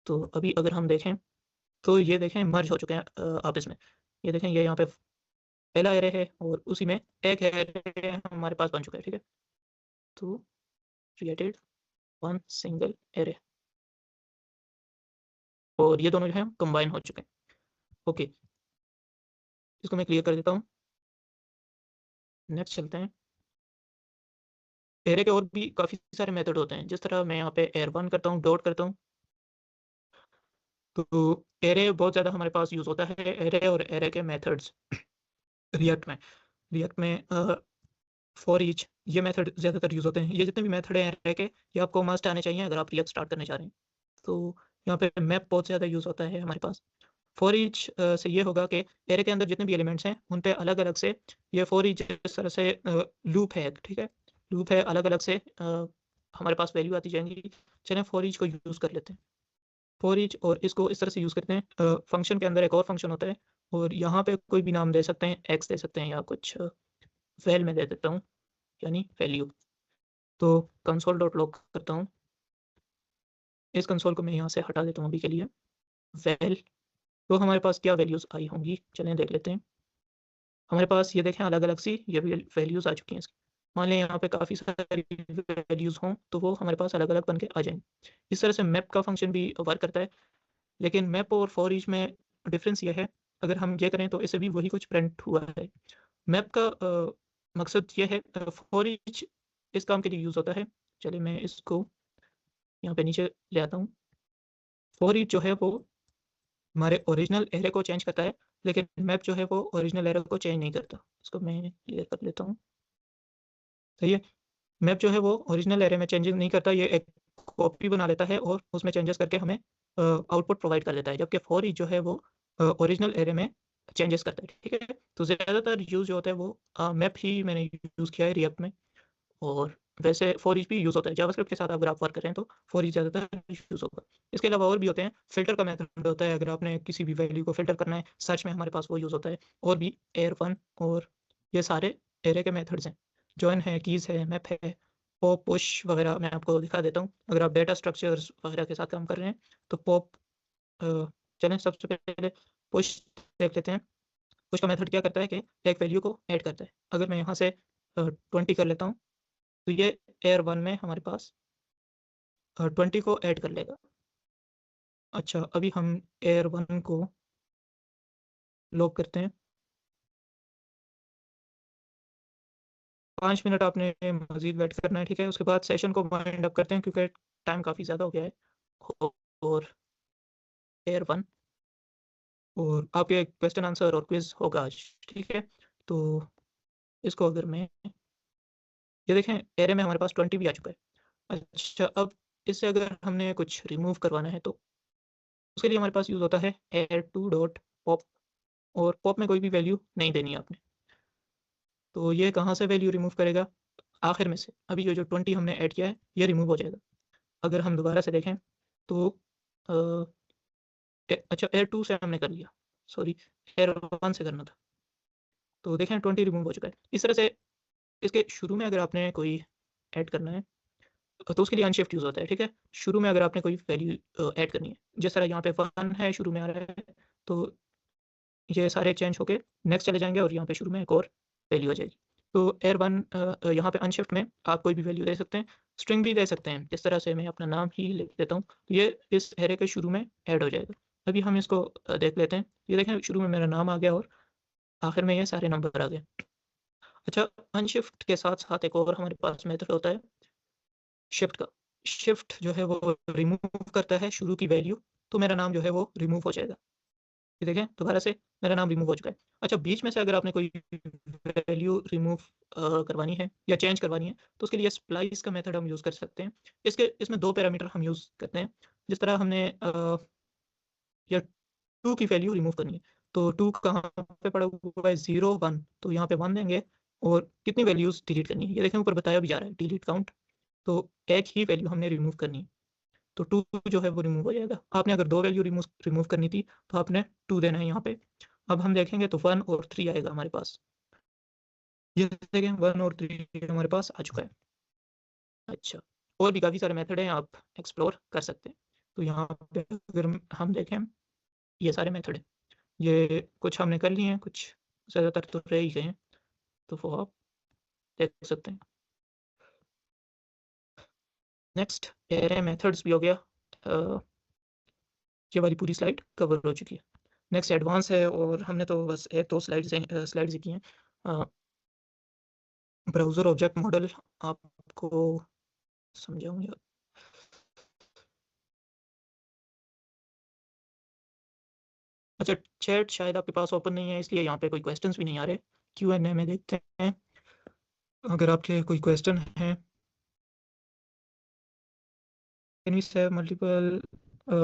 [SPEAKER 1] तो अभी अगर हम देखें तो ये देखें मर्ज हो चुके हैं आपस में। ये देखें, ये यहाँ पे पहला एरे है और उसी में एक एरे हमारे पास बन चुका है, ठीक है। तो क्रिएटेड वन सिंगल एरे, और ये दोनों जो है कंबाइन हो चुके हैं। ओके, इसको मैं क्लियर कर देता हूँ। नेक्स्ट चलते हैं। एरे के और भी काफ़ी सारे मेथड होते हैं। जिस तरह मैं यहाँ पे एयर 1 करता हूँ, डॉट करता हूँ, तो एरे बहुत ज़्यादा हमारे पास यूज़ होता है। एरे और एरे के मेथड्स रिएक्ट में फॉर ईच, ये मेथड ज़्यादातर यूज़ होते हैं। ये जितने भी मेथड हैं एरे के, ये आपको मस्ट आने चाहिए अगर आप रिएक्ट स्टार्ट करने जा रहे हैं। तो यहाँ पे मैप बहुत ज़्यादा यूज़ होता है हमारे पास। फॉर ईच से ये होगा कि एरे के अंदर जितने भी एलिमेंट्स हैं उन पे अलग अलग से ये फॉर ईच इस तरह से लूप है, ठीक है। लूप है, अलग अलग से हमारे पास वैल्यू आती जाएंगी। चलें फॉर ईच को यूज़ कर लेते हैं। फॉर ईच, और इसको इस तरह से यूज़ करते हैं। फंक्शन के अंदर एक और फंक्शन होता है, और यहाँ पे कोई भी नाम दे सकते हैं, एक्स दे सकते हैं या कुछ वैल में दे देता हूँ, यानी वैल्यू। तो console.log करता हूँ, इस कंसोल को मैं यहाँ से हटा देता हूँ अभी के लिए। वैल, तो हमारे पास क्या वैल्यूज़ आई होंगी, चलें देख लेते हैं। हमारे पास ये देखें अलग अलग सी ये भी वैल्यूज़ आ चुकी हैं इसकी। मान लें यहाँ पे काफ़ी सारी वैल्यूज़ हों तो वो हमारे पास अलग अलग बन के आ जाएंगे। इस तरह से मैप का फंक्शन भी वर्क करता है, लेकिन मैप और फॉर ईच में डिफरेंस ये है, अगर हम ये करें तो इसे भी वही कुछ प्रिंट हुआ है। मैप का मकसद ये है, फॉर ईच इस काम के लिए यूज़ होता है। चलिए मैं इसको यहाँ पे नीचे ले आता हूँ। फॉर ईच जो है वो हमारे ओरिजिनल एरे को चेंज करता है, लेकिन मैप जो है वो ओरिजिनल एरे को चेंज नहीं करता। इसको मैं क्लियर कर लेता हूँ। सही है। मैप जो है वो ओरिजिनल एरे में चेंजेस नहीं करता, ये एक कॉपी बना लेता है और उसमें चेंजेस करके हमें आउटपुट प्रोवाइड कर देता है, जबकि फॉर ईच जो है वो ओरिजिनल एरे में चेंजेस करता है, ठीक है। तो ज़्यादातर यूज़ जो होता है वो मैप ही मैंने यूज़ किया है रिएक्ट में, और वैसे फॉर ईच भी यूज़ होता है जावास्क्रिप्ट के साथ। अगर आप वर्क कर रहे हैं तो फॉर ईच ज़्यादातर यूज़ होगा। इसके अलावा और भी होते हैं। फ़िल्टर का मेथड होता है, अगर आपने किसी भी वैल्यू को फ़िल्टर करना है सर्च में, हमारे पास वो यूज़ होता है। और भी एयर 1 और ये सारे एरे के मेथड्स हैं। जॉइन है, कीज़ है, मैप है, पॉप पुश वगैरह मैं आपको दिखा देता हूँ। अगर आप डेटा स्ट्रक्चर्स वगैरह के साथ काम कर रहे हैं तो पॉप, चलें सबसे पहले पुश देख लेते हैं। पुश का मेथड क्या करता है कि एक वैल्यू को ऐड करता है। अगर मैं यहाँ से 20 कर लेता हूँ तो ये एयर 1 में हमारे पास 20 को ऐड कर लेगा। अच्छा, अभी हम एयर 1 को लॉक करते हैं। 5 मिनट आपने मज़ीद वेट करना है, ठीक है? उसके बाद सेशन को वाइंड अप करते हैं क्योंकि टाइम काफ़ी ज़्यादा हो गया है। और एयर 1 और आपके क्वेश्चन आंसर और क्विज़ होगा आज, ठीक है? तो इसको अगर मैं ये देखें एरे में हमारे पास 20 भी आ चुका है। अच्छा, अब इससे अगर हमने कुछ रिमूव करवाना है तो उसके लिए हमारे पास यूज़ होता है air2 डॉट पॉप और पॉप में कोई भी वैल्यू नहीं देनी है आपने। तो ये कहाँ से वैल्यू रिमूव करेगा? आखिर में से। अभी ये जो 20 हमने ऐड किया है ये रिमूव हो जाएगा। अगर हम दोबारा से देखें तो अ, अच्छा एयर 2 से हमने कर लिया, सॉरी एयर 1 से करना था। तो देखें 20 रिमूव हो चुका है। इस तरह से इसके शुरू में अगर आपने कोई ऐड करना है तो उसके लिए अनशिफ्ट यूज़ होता है, ठीक है? शुरू में अगर आपने कोई वैल्यू ऐड करनी है, जिस तरह यहाँ पे 1 है शुरू में आ रहा है, तो ये सारे चेंज होके नेक्स्ट चले जाएँगे और यहाँ पे शुरू में एक और वैल्यू आ जाएगी। तो एयर 1 यहाँ पे अनशिफ्ट में आप कोई भी वैल्यू दे सकते हैं, स्ट्रिंग भी दे सकते हैं। जिस तरह से मैं अपना नाम ही लिख देता हूँ, तो ये इस एरे के शुरू में ऐड हो जाएगा। अभी हम इसको देख लेते हैं। ये देखें शुरू में मेरा नाम आ गया और आखिर में ये सारे नंबर आ गए। अच्छा, अनशिफ्ट के साथ-साथ एक और हमारे पास मेथड होता है शिफ्ट का। शिफ्ट जो है वो रिमूव करता है शुरू की वैल्यू, तो मेरा नाम जो है वो रिमूव हो जाएगा। ये देखें दोबारा से मेरा नाम रिमूव हो चुका है। अच्छा, बीच में से अगर आपने कोई वैल्यू रिमूव करवानी है या चेंज करवानी है तो उसके लिए स्प्लाइस का मेथड हम यूज़ कर सकते हैं। इसमें 2 पैरामीटर हम यूज़ करते हैं। जिस तरह हमने या 2 की वैल्यू रिमूव करनी है, तो 2 कहाँ पे पड़ा हुआ है 0, 1 तो यहाँ पे 1 देंगे और कितनी वैल्यूज़ डिलीट करनी है। ये देखें ऊपर बताया भी जा रहा है डिलीट काउंट, तो एक ही वैल्यू हमने रिमूव करनी है। तो 2 जो है वो रिमूव हो जाएगा। आपने अगर 2 वैल्यू रिमूव रिमूव करनी थी तो आपने 2 देना है यहाँ पे। अब हम देखेंगे तो 1 और 3 आएगा हमारे पास। ये देखें 1 और 3 हमारे पास आ चुका है। अच्छा, और भी काफ़ी सारे मेथड हैं आप एक्सप्लोर कर सकते हैं। तो यहाँ पे अगर हम देखें ये सारे मेथड हैं। ये कुछ हमने कर लिए हैं, कुछ ज़्यादातर तो रह ही गए हैं। तो वो आप देख सकते हैं। नेक्स्ट एरे मेथड्स भी हो गया। ये वाली पूरी स्लाइड कवर हो चुकी है। नेक्स्ट एडवांस है और हमने तो बस 1-2 स्लाइड्स ही की हैं। अ, ब्राउज़र ऑब्जेक्ट मॉडल आपको समझाऊँगा। अच्छा, चैट शायद आपके पास ओपन नहीं है इसलिए यहाँ पे कोई क्वेश्चंस भी नहीं आ रहे। Q&A में देखते हैं, अगर आपके कोई क्वेश्चन हैं। Can we save multiple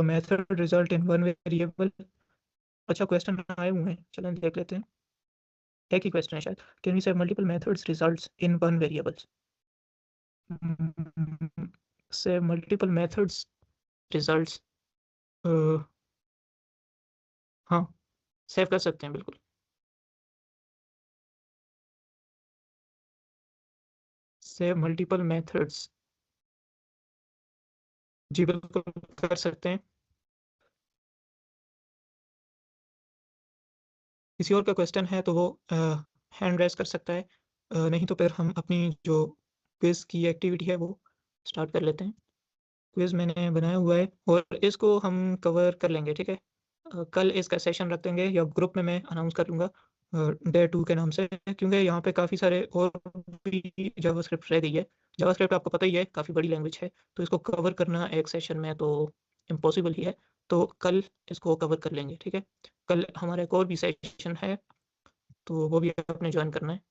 [SPEAKER 1] method result in one variable? अच्छा, क्वेश्चन आए हुए हैं, चलें देख लेते हैं। एक ही क्वेश्चन है शायद। Can we save multiple methods results in one variables? Save multiple methods results, हाँ, सेव कर सकते हैं बिल्कुल। सेव मल्टीपल मेथड्स, जी बिल्कुल कर सकते हैं। किसी और का क्वेश्चन है तो वो हैंड रेज़ कर सकता है। नहीं तो फिर हम अपनी जो क्विज़ की एक्टिविटी है वो स्टार्ट कर लेते हैं। क्विज़ मैंने बनाया हुआ है और इसको हम कवर कर लेंगे, ठीक है? कल इसका सेशन रख देंगे या ग्रुप में मैं अनाउंस कर लूँगा डे 2 के नाम से, क्योंकि यहाँ पे काफ़ी सारे और भी जावास्क्रिप्ट रह गई है। जावास्क्रिप्ट आपको पता ही है काफ़ी बड़ी लैंग्वेज है, तो इसको कवर करना एक सेशन में तो इम्पॉसिबल ही है। तो कल इसको कवर कर लेंगे, ठीक है? कल हमारा एक और भी सेशन है, तो वो भी आपने जॉइन करना है,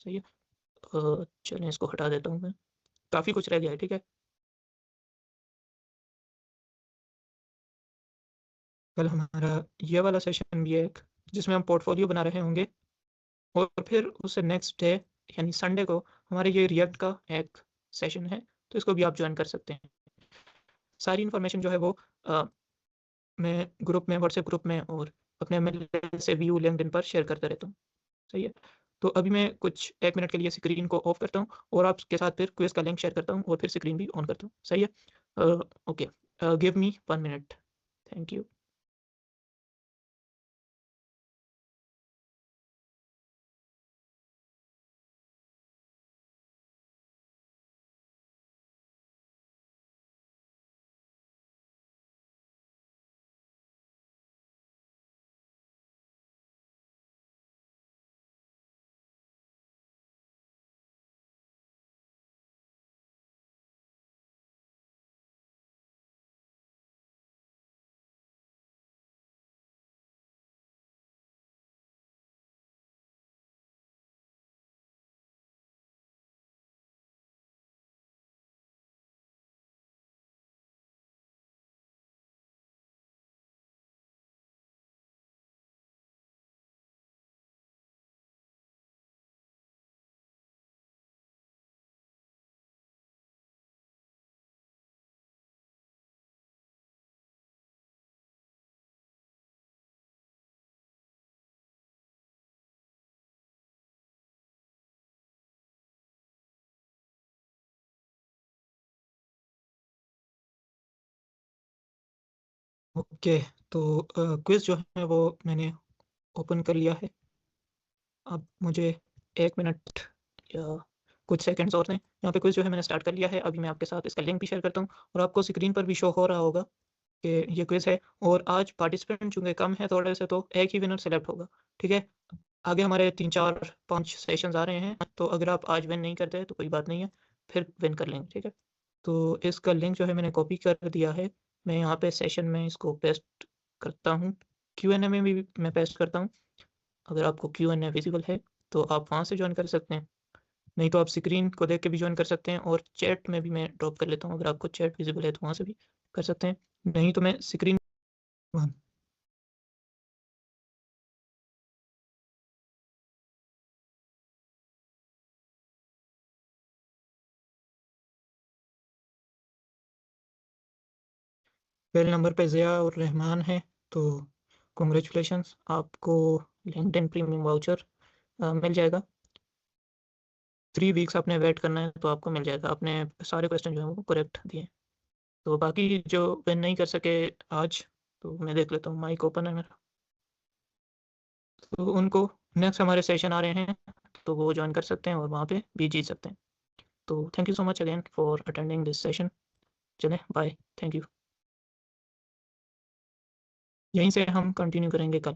[SPEAKER 1] सही है? चलें इसको हटा देता हूँ मैं, काफ़ी कुछ रह गया है, ठीक है? कल हमारा ये वाला सेशन भी है एक, जिसमें हम पोर्टफोलियो बना रहे होंगे और फिर उससे नेक्स्ट डे यानी संडे को हमारे ये रिएक्ट का एक सेशन है, तो इसको भी आप जॉइन कर सकते हैं। सारी इन्फॉर्मेशन जो है वो अ, मैं ग्रुप में व्हाट्सएप ग्रुप में और अपने मेल से व्यू लिंक्डइन पर शेयर करता रहता हूँ, सही है? तो अभी मैं कुछ 1 मिनट के लिए स्क्रीन को ऑफ करता हूँ और आपके साथ फिर क्विज़ का लिंक शेयर करता हूँ और फिर स्क्रीन भी ऑन करता हूँ, सही है? Okay, give me 1 minute. Thank you. Okay, तो क्विज़ जो है वो मैंने ओपन कर लिया है। अब मुझे 1 मिनट या कुछ सेकंड्स और दें। यहाँ पे क्विज़ जो है मैंने स्टार्ट कर लिया है। अभी मैं आपके साथ इसका लिंक भी शेयर करता हूँ और आपको स्क्रीन पर भी शो हो रहा होगा कि ये क्विज़ है और आज पार्टिसिपेंट चूँकि कम है थोड़े से, तो एक ही विनर सेलेक्ट होगा, ठीक है? आगे हमारे 3, 4, 5 सेशंस आ रहे हैं, तो अगर आप आज विन नहीं करते तो कोई बात नहीं है, फिर विन कर लेंगे, ठीक है? तो इसका लिंक जो है मैंने कॉपी कर दिया है। मैं यहाँ पे सेशन में इसको पेस्ट करता हूँ। क्यू&ए में भी मैं पेस्ट करता हूँ। अगर आपको क्यू&ए विज़िबल है, तो आप वहाँ से जॉइन कर सकते हैं। नहीं तो आप स्क्रीन को देख के भी जॉइन कर सकते हैं और चैट में भी मैं ड्रॉप कर लेता हूँ। अगर आपको चैट विज़िबल है, तो वहाँ से भी कर सकते हैं। नहीं तो मैं स्क्रीन वन पहले नंबर पे ज़िया और रहमान हैं, तो कांग्रेचुलेशंस, आपको लिंक्डइन प्रीमियम वाउचर मिल जाएगा। 3 वीक्स आपने वेट करना है, तो आपको मिल जाएगा। आपने सारे क्वेश्चन जो हैं वो करेक्ट दिए। तो बाकी जो विन नहीं कर सके आज, तो मैं देख लेता हूँ, माइक ओपन है मेरा। तो उनको नेक्स्ट हमारे सेशन आ रहे हैं, तो वो जॉइन कर सकते हैं और वहाँ पे भी जीत सकते हैं। तो thank you so much again for attending this session. चलें, बाय, थैंक यू। यहीं से हम कंटिन्यू करेंगे कल।